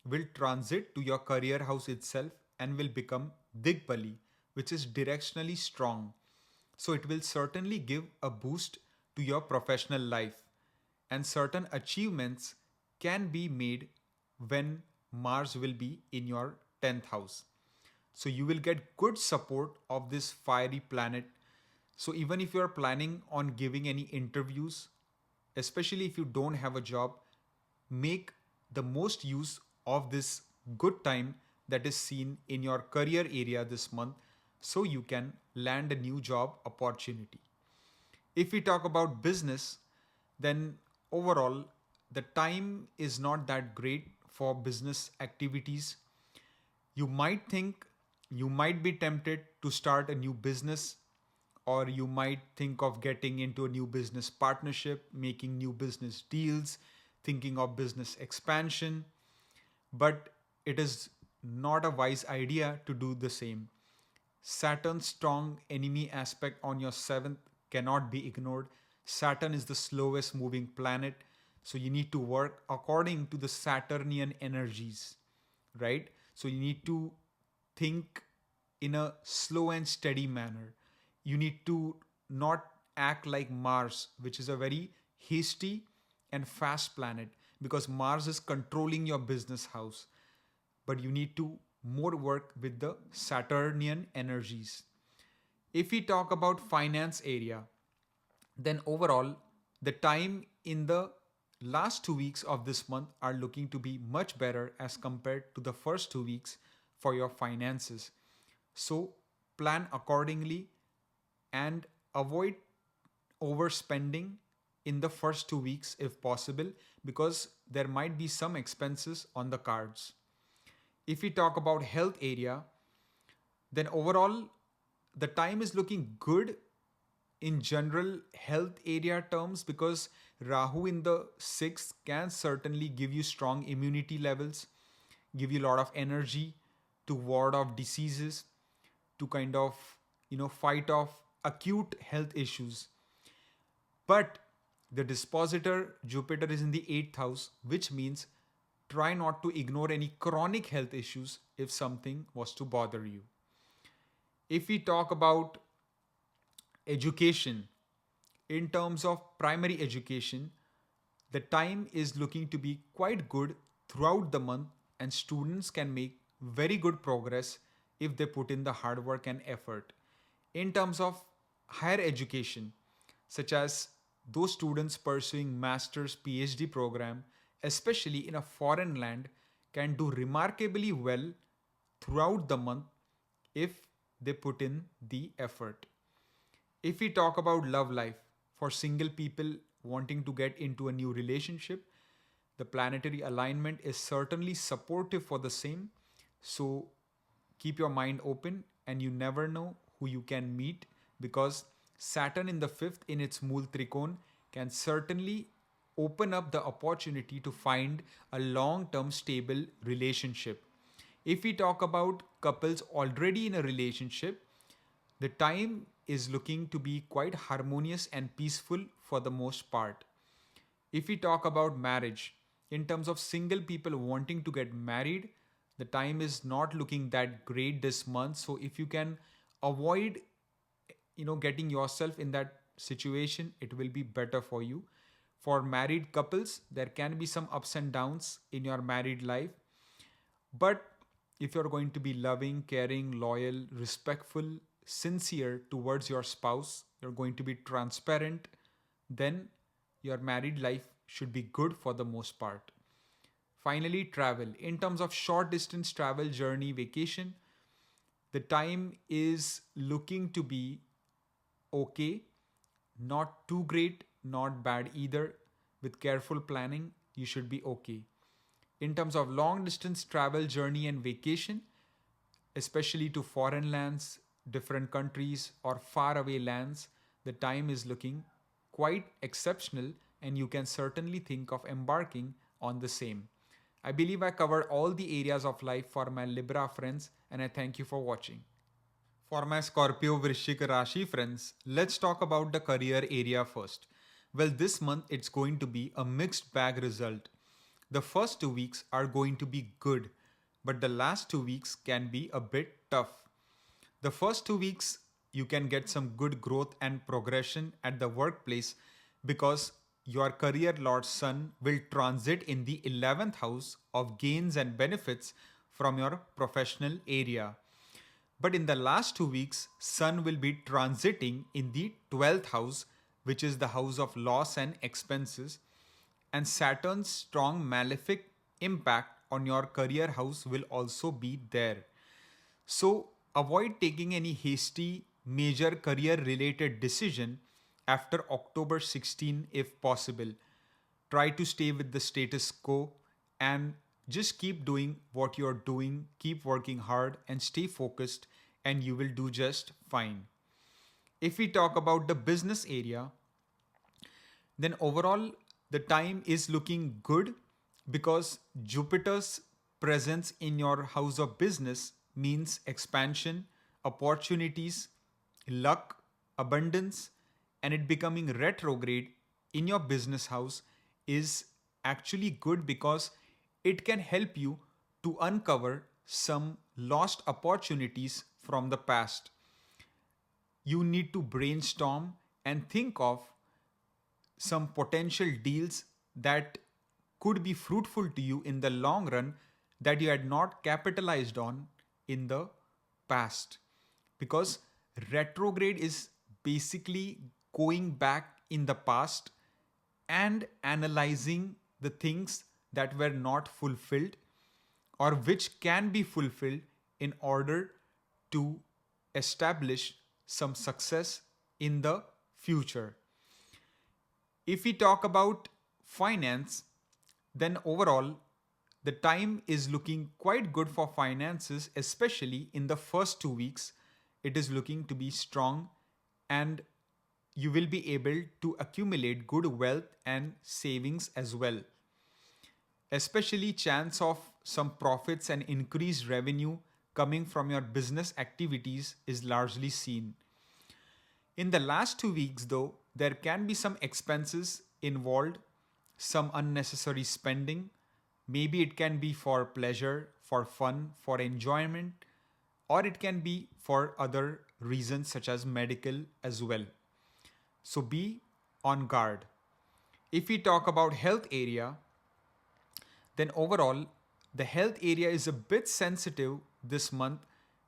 Speaker 1: will transit to your career house itself and will become Digbali, which is directionally strong. So it will certainly give a boost to your professional life, and certain achievements can be made when Mars will be in your 10th house. So you will get good support of this fiery planet. So even if you are planning on giving any interviews, especially if you don't have a job, make the most use of this good time that is seen in your career area this month so you can land a new job opportunity. If we talk about business, then overall the time is not that great for business activities. You might be tempted to start a new business, or you might think of getting into a new business partnership, making new business deals, thinking of business expansion, but it is not a wise idea to do the same. Saturn's strong enemy aspect on your seventh cannot be ignored. Saturn is the slowest moving planet, so you need to work according to the Saturnian energies, right? So you need to think in a slow and steady manner. You need to not act like Mars, which is a very hasty and fast planet, because Mars is controlling your business house. But you need to more work with the Saturnian energies. If we talk about finance area, then overall the time in the last 2 weeks of this month are looking to be much better as compared to the first 2 weeks for your finances. So plan accordingly and avoid overspending in the first 2 weeks if possible, because there might be some expenses on the cards. If we talk about health area, then overall the time is looking good in general health area terms, because Rahu in the 6th can certainly give you strong immunity levels, give you a lot of energy to ward off diseases, to kind of fight off acute health issues. But the dispositor Jupiter is in the 8th house, which means try not to ignore any chronic health issues if something was to bother you. If we talk about education, in terms of primary education, The time is looking to be quite good throughout the month, and students can make very good progress if they put in the hard work and effort. In terms of higher education, such as those students pursuing master's PhD program, especially in a foreign land, can do remarkably well throughout the month if they put in the effort. If we talk about love life, for single people wanting to get into a new relationship, the planetary alignment is certainly supportive for the same. So keep your mind open, and you never know who you can meet, because Saturn in the fifth in its Mool Trikon can certainly open up the opportunity to find a long term stable relationship. If we talk about couples already in a relationship, the time is looking to be quite harmonious and peaceful for the most part. If we talk about marriage, in terms of single people wanting to get married, the time is not looking that great this month. So if you can avoid, getting yourself in that situation, it will be better for you. For married couples, there can be some ups and downs in your married life, but if you're going to be loving, caring, loyal, respectful, sincere towards your spouse, you're going to be transparent, then your married life should be good for the most part. Finally, travel. In terms of short distance travel, journey, vacation, the time is looking to be okay, not too great, not bad either. With careful planning, you should be okay. In terms of long distance travel, journey, and vacation, especially to foreign lands, different countries, or far away lands, the time is looking quite exceptional, and you can certainly think of embarking on the same. I believe I covered all the areas of life for my Libra friends, and I thank you for watching. For my Scorpio Vrishika Rashi friends, let's talk about the career area first. Well, this month it's going to be a mixed bag result. The first 2 weeks are going to be good, but the last 2 weeks can be a bit tough. The first 2 weeks, you can get some good growth and progression at the workplace, because your career Lord Sun will transit in the 11th house of gains and benefits from your professional area. But in the last 2 weeks, Sun will be transiting in the 12th house, which is the house of loss and expenses. And Saturn's strong malefic impact on your career house will also be there. So avoid taking any hasty major career related decision after October 16 if possible. Try to stay with the status quo and just keep doing what you're doing, keep working hard and stay focused, and you will do just fine. If we talk about the business area, then overall the time is looking good, because Jupiter's presence in your house of business means expansion, opportunities, luck, abundance, and it becoming retrograde in your business house is actually good, because it can help you to uncover some lost opportunities from the past. You need to brainstorm and think of some potential deals that could be fruitful to you in the long run that you had not capitalized on in the past. Because retrograde is basically going back in the past and analyzing the things that were not fulfilled or which can be fulfilled in order to establish some success in the future. If we talk about finance, then overall, the time is looking quite good for finances, especially in the first 2 weeks. It is looking to be strong, and you will be able to accumulate good wealth and savings as well. Especially chance of some profits and increased revenue coming from your business activities is largely seen. In the last 2 weeks, though, there can be some expenses involved, some unnecessary spending. Maybe it can be for pleasure, for fun, for enjoyment, or it can be for other reasons such as medical as well. So be on guard. If we talk about health area, then overall, the health area is a bit sensitive this month,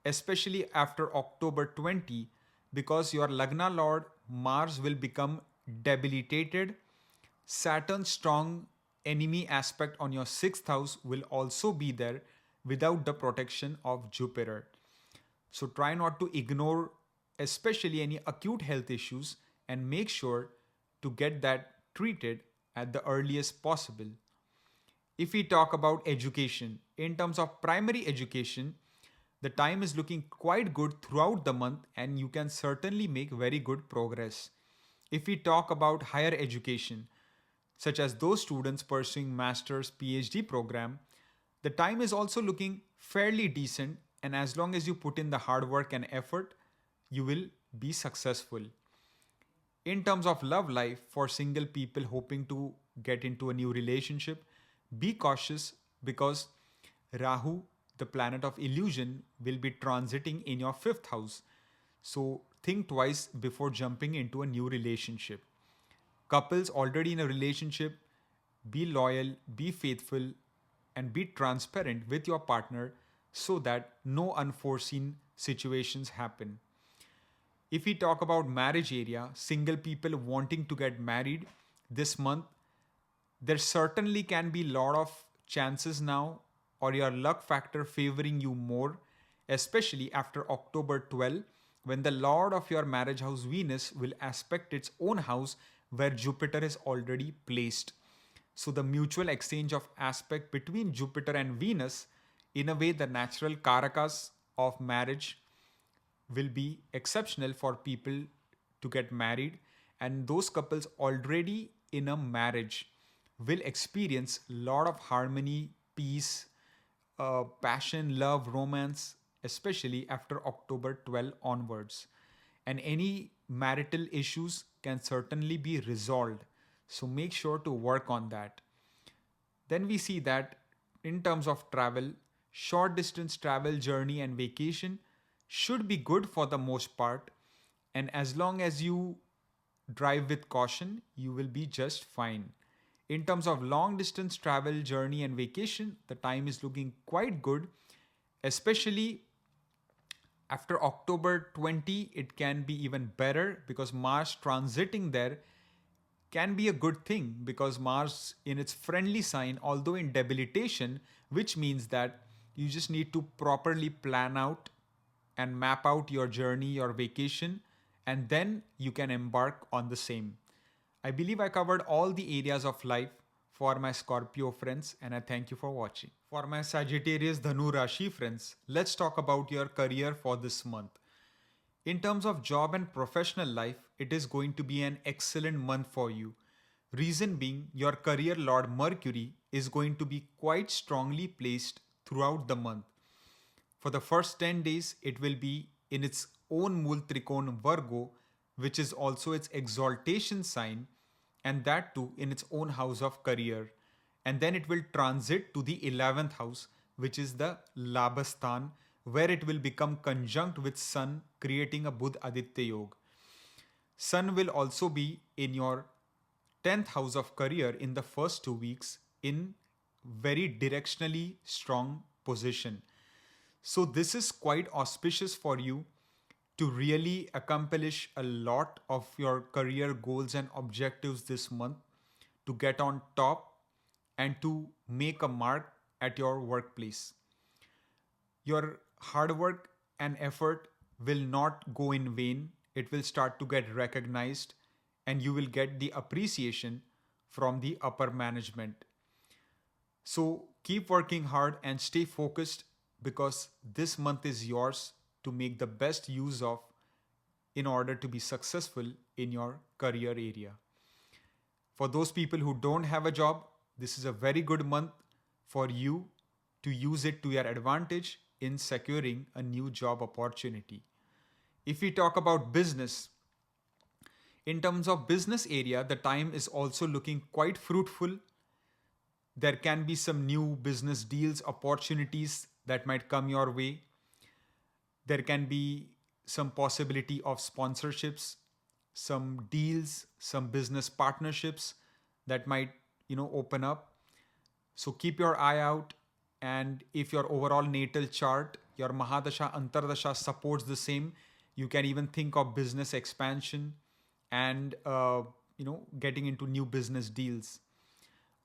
Speaker 1: especially after October 20, because your Lagna Lord Mars will become debilitated. Saturn's strong enemy aspect on your sixth house will also be there without the protection of Jupiter. So try not to ignore, especially any acute health issues, and make sure to get that treated at the earliest possible. If we talk about education, in terms of primary education, the time is looking quite good throughout the month and you can certainly make very good progress. If we talk about higher education, such as those students pursuing master's PhD program, the time is also looking fairly decent, and as long as you put in the hard work and effort, you will be successful. In terms of love life, for single people hoping to get into a new relationship, be cautious because Rahu, the planet of illusion, will be transiting in your fifth house. So think twice before jumping into a new relationship. Couples already in a relationship, be loyal, be faithful, and be transparent with your partner so that no unforeseen situations happen. If we talk about marriage area, single people wanting to get married this month, there certainly can be a lot of chances now or your luck factor favoring you more, especially after October 12, when the Lord of your marriage house Venus will aspect its own house where Jupiter is already placed. So the mutual exchange of aspect between Jupiter and Venus, in a way the natural karakas of marriage will be exceptional for people to get married, and those couples already in a marriage will experience a lot of harmony, peace, passion, love, romance, especially after October 12 onwards. And any marital issues can certainly be resolved. So make sure to work on that. Then we see that in terms of travel, short distance travel, journey, and vacation should be good for the most part. And as long as you drive with caution, you will be just fine. In terms of long distance travel, journey, and vacation, the time is looking quite good, especially after October 20. It can be even better because Mars transiting there can be a good thing because Mars in its friendly sign, although in debilitation, which means that you just need to properly plan out and map out your journey, your vacation, and then you can embark on the same. I believe I covered all the areas of life for my Scorpio friends, and I thank you for watching. For my Sagittarius Dhanu Rashi friends, let's talk about your career for this month. In terms of job and professional life, it is going to be an excellent month for you. Reason being, your career lord Mercury is going to be quite strongly placed throughout the month. For the first 10 days, it will be in its own Mool Trikon Virgo, which is also its exaltation sign, and that too in its own house of career. And then it will transit to the 11th house, which is the Labhasthan, where it will become conjunct with Sun, creating a Budh Aditya Yoga. Sun will also be in your 10th house of career in the first 2 weeks in very directionally strong position. So this is quite auspicious for you to really accomplish a lot of your career goals and objectives this month, to get on top and to make a mark at your workplace. Your hard work and effort will not go in vain. It will start to get recognized and you will get the appreciation from the upper management. So keep working hard and stay focused because this month is yours to make the best use of in order to be successful in your career area. For those people who don't have a job, this is a very good month for you to use it to your advantage in securing a new job opportunity. If we talk about business, in terms of business area, the time is also looking quite fruitful. There can be some new business deals, opportunities that might come your way. There can be some possibility of sponsorships, some deals, some business partnerships that might, open up. So keep your eye out. And if your overall natal chart, your Mahadasha, Antardasha supports the same, you can even think of business expansion and, getting into new business deals.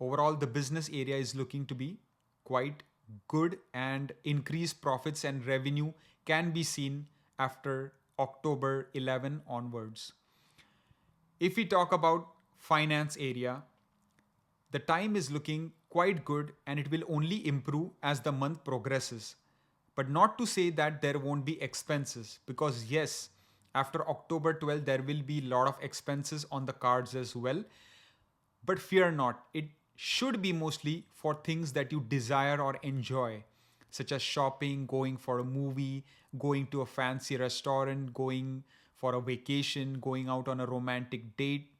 Speaker 1: Overall, the business area is looking to be quite good, and increased profits and revenue can be seen after October 11 onwards. If we talk about finance area, the time is looking quite good and it will only improve as the month progresses. But not to say that there won't be expenses, because yes, after October 12 there will be a lot of expenses on the cards as well. But fear not, it should be mostly for things that you desire or enjoy, such as shopping, going for a movie, going to a fancy restaurant, going for a vacation, going out on a romantic date,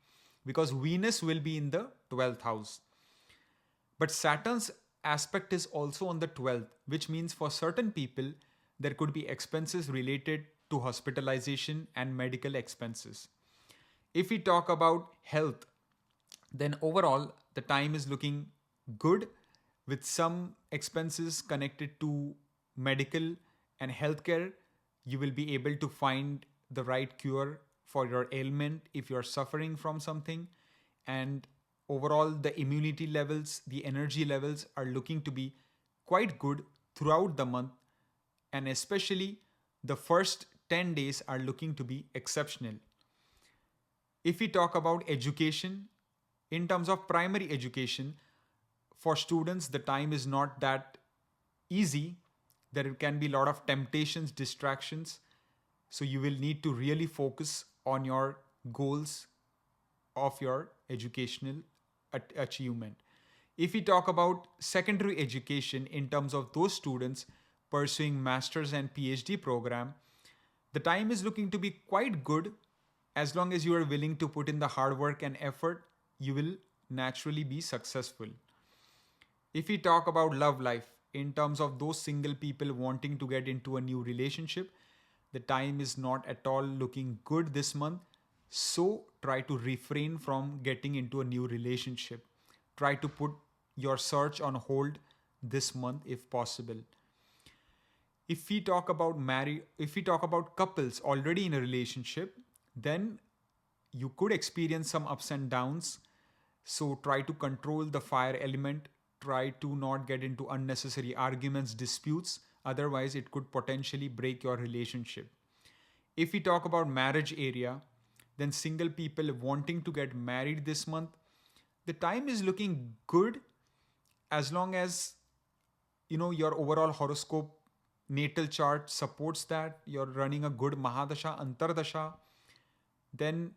Speaker 1: because Venus will be in the 12th house. But Saturn's aspect is also on the 12th, which means for certain people, there could be expenses related to hospitalization and medical expenses. If we talk about health, then overall, the time is looking good with some expenses connected to medical and healthcare. You will be able to find the right cure for your ailment if you're suffering from something. And overall, the immunity levels, the energy levels are looking to be quite good throughout the month. And especially the first 10 days are looking to be exceptional. If we talk about education, in terms of primary education, for students, the time is not that easy. There can be a lot of temptations, distractions. So you will need to really focus on your goals of your educational achievement. If we talk about secondary education, in terms of those students pursuing masters and PhD program, the time is looking to be quite good. As long as you are willing to put in the hard work and effort, you will naturally be successful. If we talk about love life, in terms of those single people wanting to get into a new relationship, the time is not at all looking good this month. So try to refrain from getting into a new relationship. Try to put your search on hold this month if possible. If we talk about couples already in a relationship, then you could experience some ups and downs. So try to control the fire element. Try to not get into unnecessary arguments, disputes. Otherwise, it could potentially break your relationship. If we talk about marriage area, then single people wanting to get married this month, the time is looking good as long as your overall horoscope natal chart supports that. You're running a good Mahadasha, Antardasha, then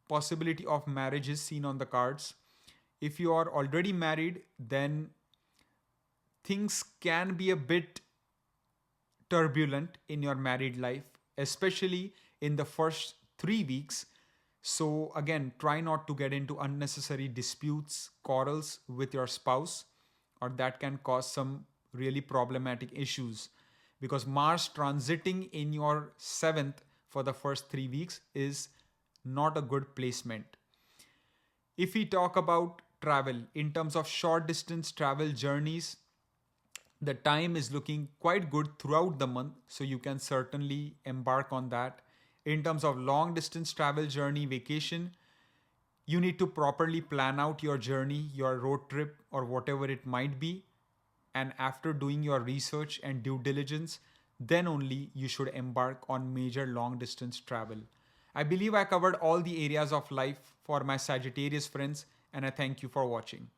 Speaker 1: possibility of marriage is seen on the cards. If you are already married, then things can be a bit turbulent in your married life, especially in the first 3 weeks. So again, try not to get into unnecessary disputes, quarrels with your spouse, or that can cause some really problematic issues, because Mars transiting in your 7th for the first 3 weeks is not a good placement. If we talk about travel, in terms of short distance travel journeys, the time is looking quite good throughout the month, so you can certainly embark on that. In terms of long distance travel journey vacation, you need to properly plan out your journey, your road trip, or whatever it might be. And after doing your research and due diligence, then only you should embark on major long distance travel. I believe I covered all the areas of life for my Sagittarius friends, and I thank you for watching.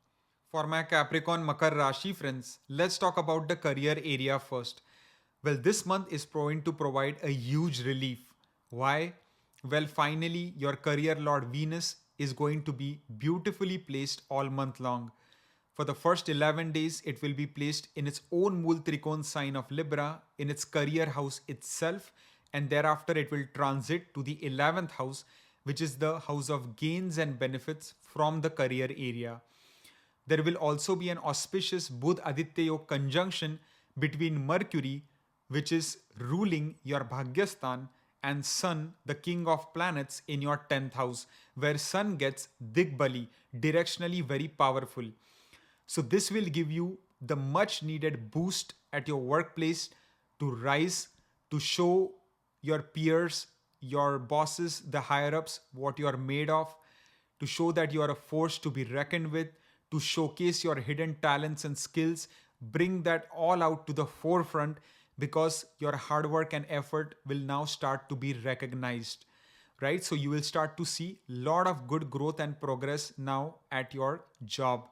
Speaker 1: For my Capricorn Makar Rashi friends, let's talk about the career area first. Well, this month is going to provide a huge relief. Why? Well, finally, your career lord Venus is going to be beautifully placed all month long. For the first 11 days, it will be placed in its own Mool Trikon sign of Libra, in its career house itself, and thereafter it will transit to the 11th house, which is the house of gains and benefits from the career area. There will also be an auspicious Budh Aditya Yog conjunction between Mercury, which is ruling your Bhagyastan, and Sun, the king of planets, in your 10th house, where Sun gets Digbali, directionally very powerful. So, this will give you the much needed boost at your workplace to rise, to show your peers, your bosses, the higher ups, what you are made of, to show that you are a force to be reckoned with, to showcase your hidden talents and skills, bring that all out to the forefront because your hard work and effort will now start to be recognized, right? So you will start to see a lot of good growth and progress now at your job.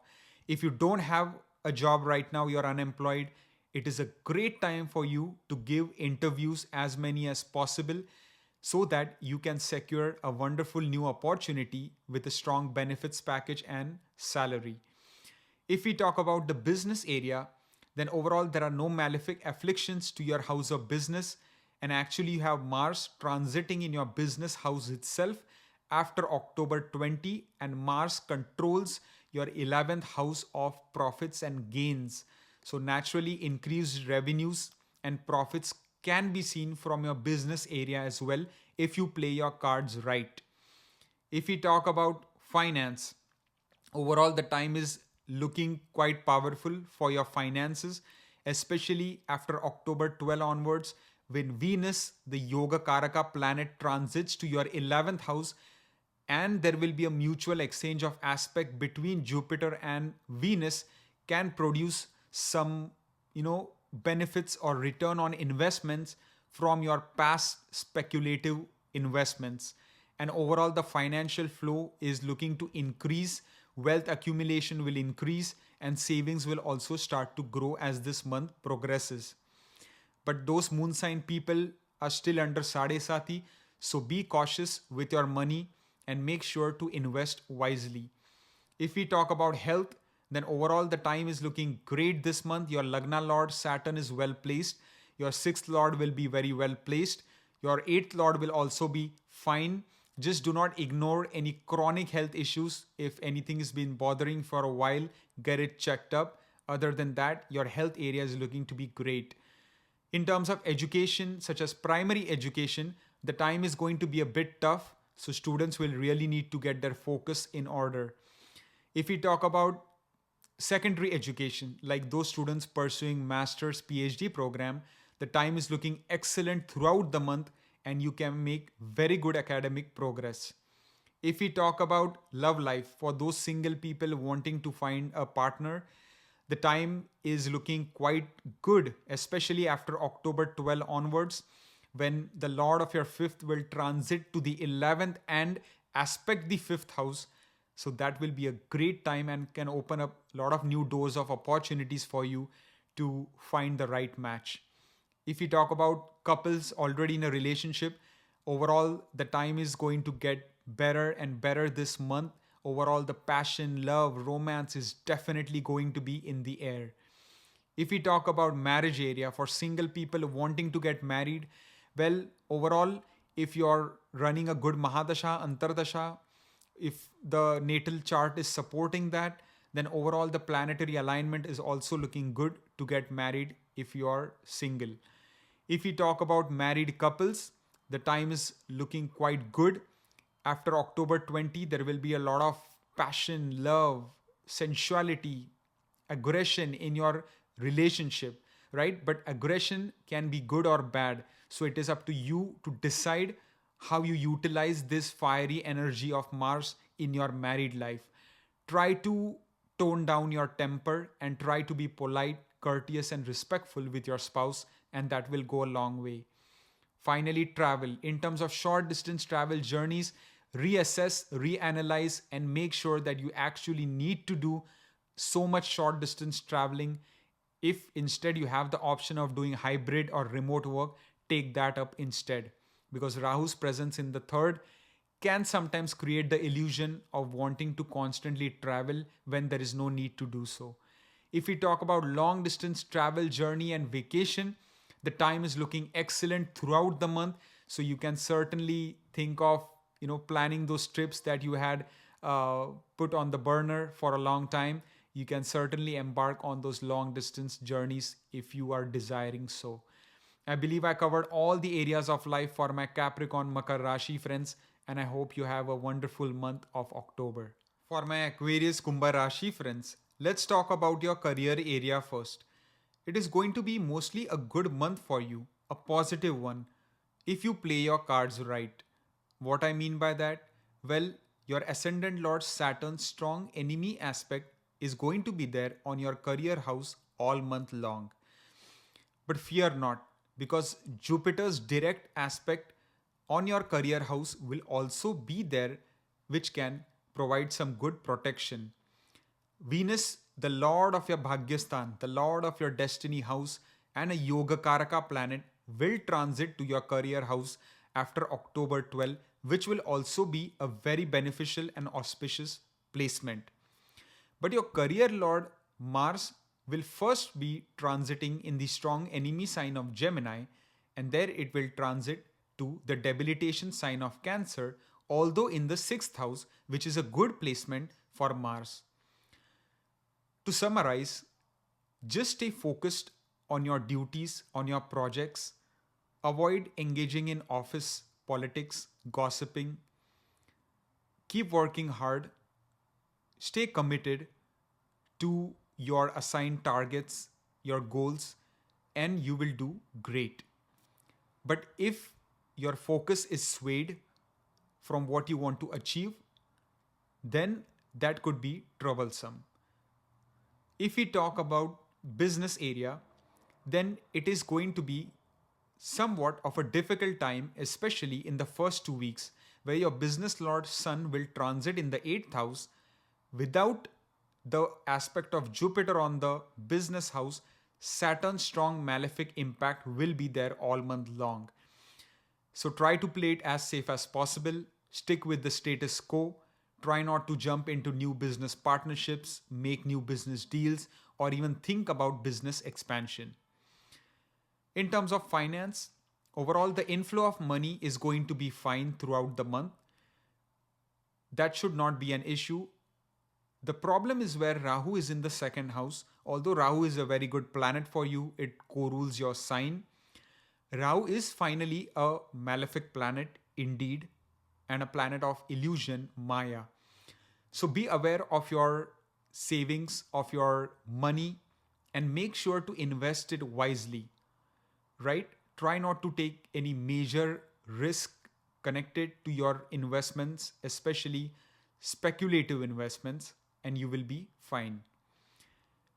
Speaker 1: If you don't have a job right now, you're unemployed, it is a great time for you to give interviews as many as possible so that you can secure a wonderful new opportunity with a strong benefits package and salary. If we talk about the business area, then overall there are no malefic afflictions to your house of business. And actually, you have Mars transiting in your business house itself after October 20, and Mars controls your 11th house of profits and gains. So, naturally, increased revenues and profits can be seen from your business area as well if you play your cards right. If we talk about finance, overall the time is looking quite powerful for your finances, especially after October 12 onwards, when Venus, the yoga karaka planet, transits to your 11th house, and there will be a mutual exchange of aspect between Jupiter and Venus, can produce some, benefits or return on investments from your past speculative investments. And overall the financial flow is looking to increase, wealth accumulation will increase, and savings will also start to grow as this month progresses. But those moon sign people are still under Sade Sati, so be cautious with your money and make sure to invest wisely. If we talk about health, then overall the time is looking great this month. Your Lagna Lord Saturn is well placed. Your 6th Lord will be very well placed. Your 8th Lord will also be fine. Just do not ignore any chronic health issues. If anything has been bothering for a while, get it checked up. Other than that, your health area is looking to be great. In terms of education, such as primary education, the time is going to be a bit tough. So students will really need to get their focus in order. If we talk about secondary education, like those students pursuing master's PhD program, the time is looking excellent throughout the month and you can make very good academic progress. If we talk about love life, for those single people wanting to find a partner, the time is looking quite good, especially after October 12 onwards, when the Lord of your 5th will transit to the 11th and aspect the 5th house. So that will be a great time and can open up a lot of new doors of opportunities for you to find the right match. If we talk about couples already in a relationship, overall the time is going to get better and better this month. Overall, the passion, love, romance is definitely going to be in the air. If we talk about marriage area for single people wanting to get married, well, overall, if you're running a good Mahadasha, Antardasha, if the natal chart is supporting that, then overall the planetary alignment is also looking good to get married if you're single. If we talk about married couples, the time is looking quite good. After October 20, there will be a lot of passion, love, sensuality, aggression in your relationship, right? But aggression can be good or bad. So it is up to you to decide how you utilize this fiery energy of Mars in your married life. Try to tone down your temper and try to be polite, courteous, and respectful with your spouse, and that will go a long way. Finally, travel. In terms of short distance travel journeys, reassess, reanalyze, and make sure that you actually need to do so much short distance traveling. If instead you have the option of doing hybrid or remote work, take that up instead. Because Rahu's presence in the 3rd can sometimes create the illusion of wanting to constantly travel when there is no need to do so. If we talk about long distance travel, journey, and vacation, the time is looking excellent throughout the month. So you can certainly think of planning those trips that you had put on the burner for a long time. You can certainly embark on those long distance journeys if you are desiring so. I believe I covered all the areas of life for my Capricorn Makar Rashi friends, and I hope you have a wonderful month of October. For my Aquarius Kumbha Rashi friends, let's talk about your career area first. It is going to be mostly a good month for you, a positive one, if you play your cards right. What I mean by that? Well, your ascendant lord Saturn's strong enemy aspect is going to be there on your career house all month long. But fear not, because Jupiter's direct aspect on your career house will also be there, which can provide some good protection. Venus, the lord of your Bhagyastan, the lord of your destiny house, and a Yoga Karaka planet will transit to your career house after October 12, which will also be a very beneficial and auspicious placement. But your career lord Mars will first be transiting in the strong enemy sign of Gemini, and there it will transit to the debilitation sign of Cancer, although in the sixth house, which is a good placement for Mars. To summarize, just stay focused on your duties, on your projects. Avoid engaging in office politics, gossiping. Keep working hard. Stay committed to your assigned targets, your goals, and you will do great. But if your focus is swayed from what you want to achieve, then that could be troublesome. If we talk about business area, then it is going to be somewhat of a difficult time, especially in the first 2 weeks, where your business lord sun will transit in the 8th house without the aspect of Jupiter on the business house. Saturn's strong malefic impact will be there all month long. So try to play it as safe as possible. Stick with the status quo. Try not to jump into new business partnerships, make new business deals, or even think about business expansion. In terms of finance, overall the inflow of money is going to be fine throughout the month. That should not be an issue. The problem is where Rahu is in the second house. Although Rahu is a very good planet for you, it co-rules your sign. Rahu is finally a malefic planet indeed, and a planet of illusion, Maya. So be aware of your savings, of your money, and make sure to invest it wisely, right? Try not to take any major risk connected to your investments, especially speculative investments, and you will be fine.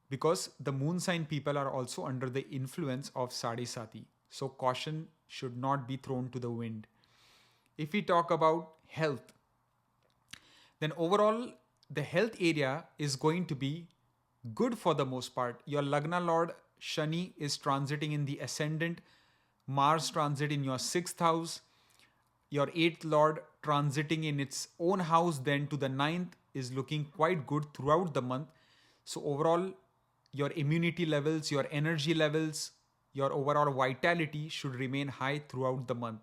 Speaker 1: Because the moon sign people are also under the influence of Sadhi. So caution should not be thrown to the wind. If we talk about health, then overall the health area is going to be good for the most part. Your Lagna Lord Shani is transiting in the ascendant, Mars transit in your 6th house, your 8th Lord transiting in its own house, then to the 9th is looking quite good throughout the month. So overall, your immunity levels, your energy levels, your overall vitality should remain high throughout the month.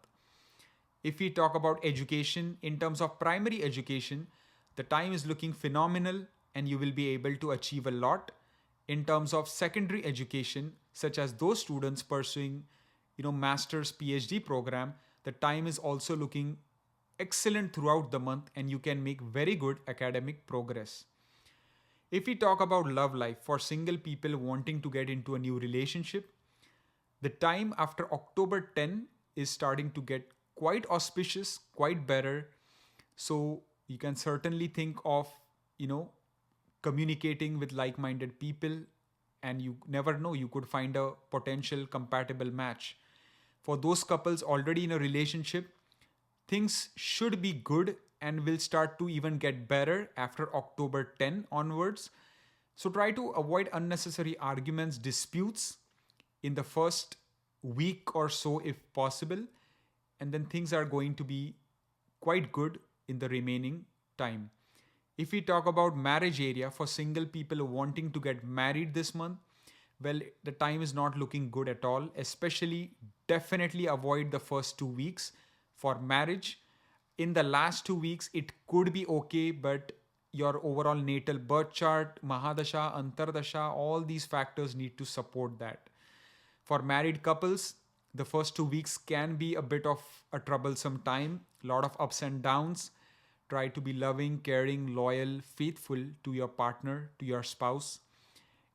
Speaker 1: If we talk about education, in terms of primary education, the time is looking phenomenal and you will be able to achieve a lot. In terms of secondary education, such as those students pursuing, master's PhD program, the time is also looking excellent throughout the month and you can make very good academic progress. If we talk about love life for single people wanting to get into a new relationship, the time after October 10 is starting to get quite auspicious, quite better. So you can certainly think of, communicating with like-minded people, and you never know, you could find a potential compatible match. For those couples already in a relationship, things should be good and will start to even get better after October 10 onwards. So try to avoid unnecessary arguments, disputes in the first week or so if possible, and then things are going to be quite good in the remaining time. If we talk about marriage area for single people wanting to get married this month, well, the time is not looking good at all. Especially, definitely avoid the first 2 weeks for marriage. In the last 2 weeks, it could be okay, but your overall natal birth chart, Mahadasha, Antardasha, all these factors need to support that. For married couples, The first 2 weeks can be a bit of a troublesome time, lot of ups and downs. Try to be loving, caring, loyal, faithful to your partner, to your spouse.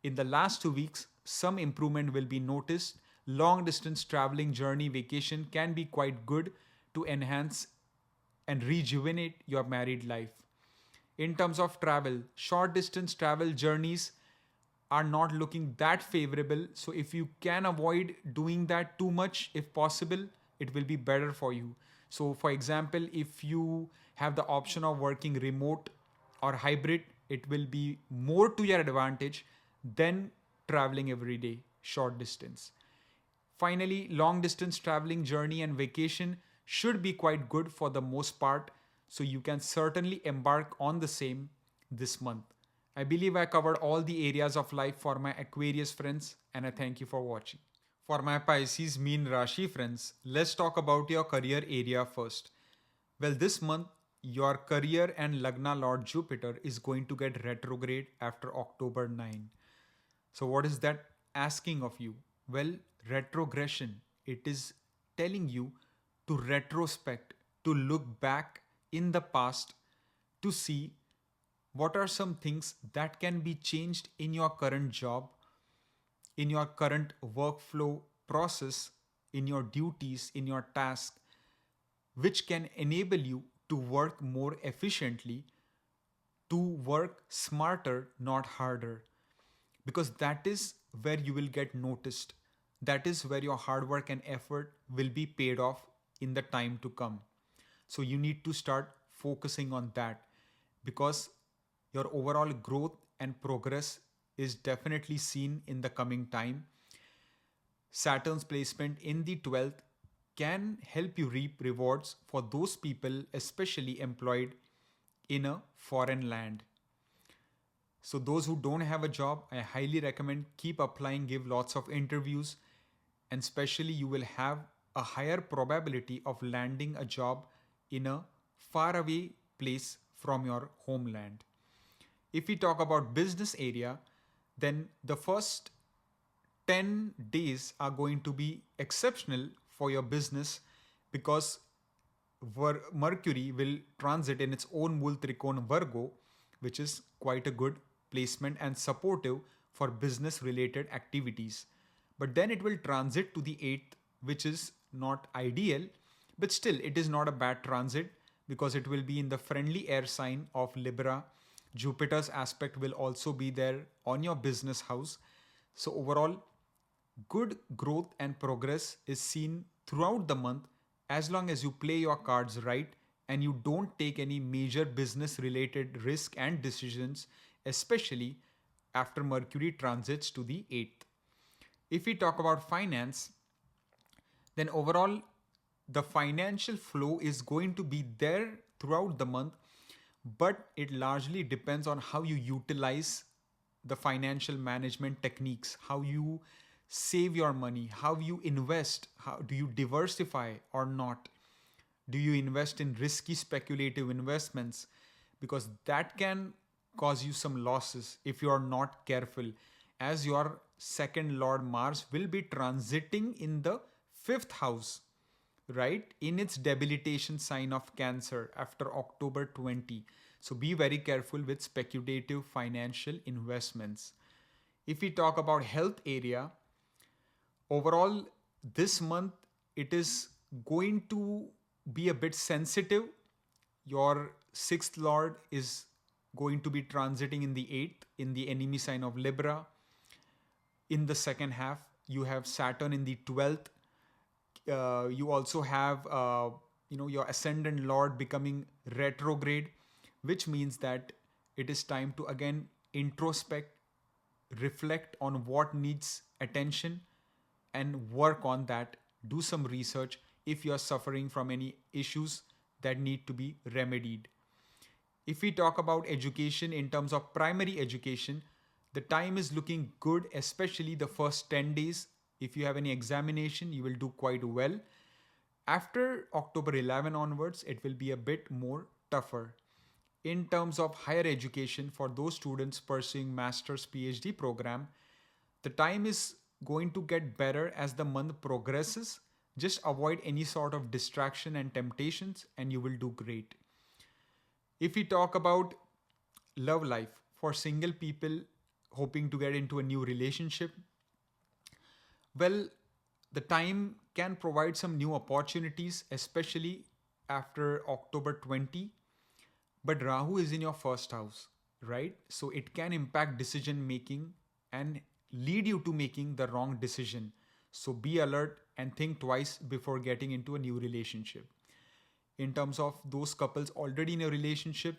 Speaker 1: In the last 2 weeks, some improvement will be noticed. Long distance traveling, journey, vacation can be quite good to enhance and rejuvenate your married life. In terms of travel, short distance travel journeys are not looking that favorable. So, if you can avoid doing that too much, if possible, it will be better for you. So, for example, if you have the option of working remote or hybrid, it will be more to your advantage than traveling every day, short distance. Finally, long distance traveling, journey, and vacation should be quite good for the most part, so you can certainly embark on the same this month. I believe I covered all the areas of life for my Aquarius friends, and I thank you for watching. For my Pisces Meen Rashi friends, let's talk about your career area first. Well, this month, your career and Lagna Lord Jupiter is going to get retrograde after October 9. So, what is that asking of you? Well, retrogression. It is telling you to retrospect, to look back in the past to see what are some things that can be changed in your current job, in your current workflow process, in your duties, in your task, which can enable you to work more efficiently, to work smarter, not harder. Because that is where you will get noticed. That is where your hard work and effort will be paid off in the time to come. So you need to start focusing on that, because your overall growth and progress is definitely seen in the coming time. Saturn's placement in the 12th can help you reap rewards for those people, especially employed in a foreign land. So those who don't have a job, I highly recommend keep applying, give lots of interviews, and especially you will have a higher probability of landing a job in a faraway place from your homeland. If we talk about business area, then the first 10 days are going to be exceptional for your business, because Mercury will transit in its own Mul Trikon Virgo, which is quite a good placement and supportive for business related activities. But then it will transit to the 8th, which is not ideal, but still it is not a bad transit, because it will be in the friendly air sign of Libra. Jupiter's aspect will also be there on your business house. So, overall, good growth and progress is seen throughout the month, as long as you play your cards right and you don't take any major business related risk and decisions, especially after Mercury transits to the 8th. If we talk about finance, then overall the financial flow is going to be there throughout the month, but it largely depends on how you utilize the financial management techniques, how you save your money, how you invest, how do you diversify or not, do you invest in risky speculative investments, because that can cause you some losses if you are not careful, as your second lord Mars will be transiting in the 5th house, right, in its debilitation sign of Cancer after October 20. So be very careful with speculative financial investments. If we talk about health area, overall this month it is going to be a bit sensitive. Your 6th lord is going to be transiting in the 8th in the enemy sign of Libra. In the second half, you have Saturn in the 12th. You also have your ascendant lord becoming retrograde, which means that it is time to again introspect, reflect on what needs attention, and work on that. Do some research if you are suffering from any issues that need to be remedied. If we talk about education in terms of primary education, the time is looking good, especially the first 10 days. If you have any examination, you will do quite well. After October 11 onwards, it will be a bit more tougher. In terms of higher education, for those students pursuing master's PhD program, the time is going to get better as the month progresses. Just avoid any sort of distraction and temptations, and you will do great. If we talk about love life, for single people hoping to get into a new relationship, well, the time can provide some new opportunities, especially after October 20. But Rahu is in your first house, right? So it can impact decision making and lead you to making the wrong decision. So be alert and think twice before getting into a new relationship. In terms of those couples already in a relationship,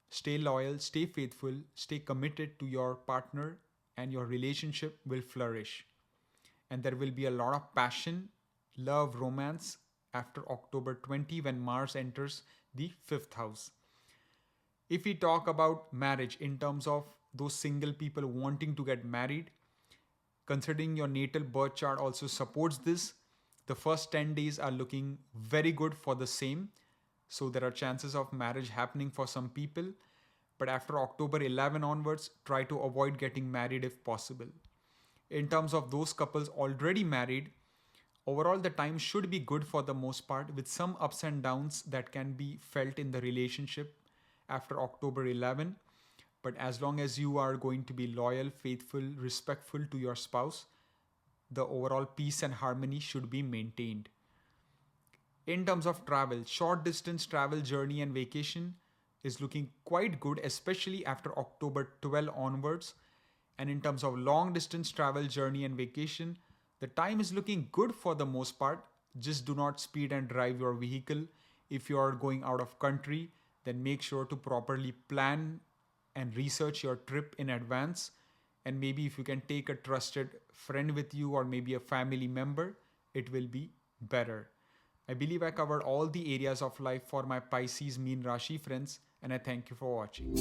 Speaker 1: stay loyal, stay faithful, stay committed to your partner, and your relationship will flourish. And there will be a lot of passion, love, romance after October 20 when Mars enters the fifth house. If we talk about marriage in terms of those single people wanting to get married, considering your natal birth chart also supports this, the first 10 days are looking very good for the same. So there are chances of marriage happening for some people. But after October 11 onwards, try to avoid getting married if possible. In terms of those couples already married, overall the time should be good for the most part, with some ups and downs that can be felt in the relationship after October 11. But as long as you are going to be loyal, faithful, respectful to your spouse, the overall peace and harmony should be maintained. In terms of travel, short distance travel, journey and vacation is looking quite good, especially after October 12 onwards. And in terms of long distance travel, journey and vacation, the time is looking good for the most part. Just do not speed and drive your vehicle. If you are going out of country, then make sure to properly plan and research your trip in advance. And maybe if you can take a trusted friend with you or maybe a family member, it will be better. I believe I covered all the areas of life for my Pisces Meen Rashi friends, and I thank you for watching.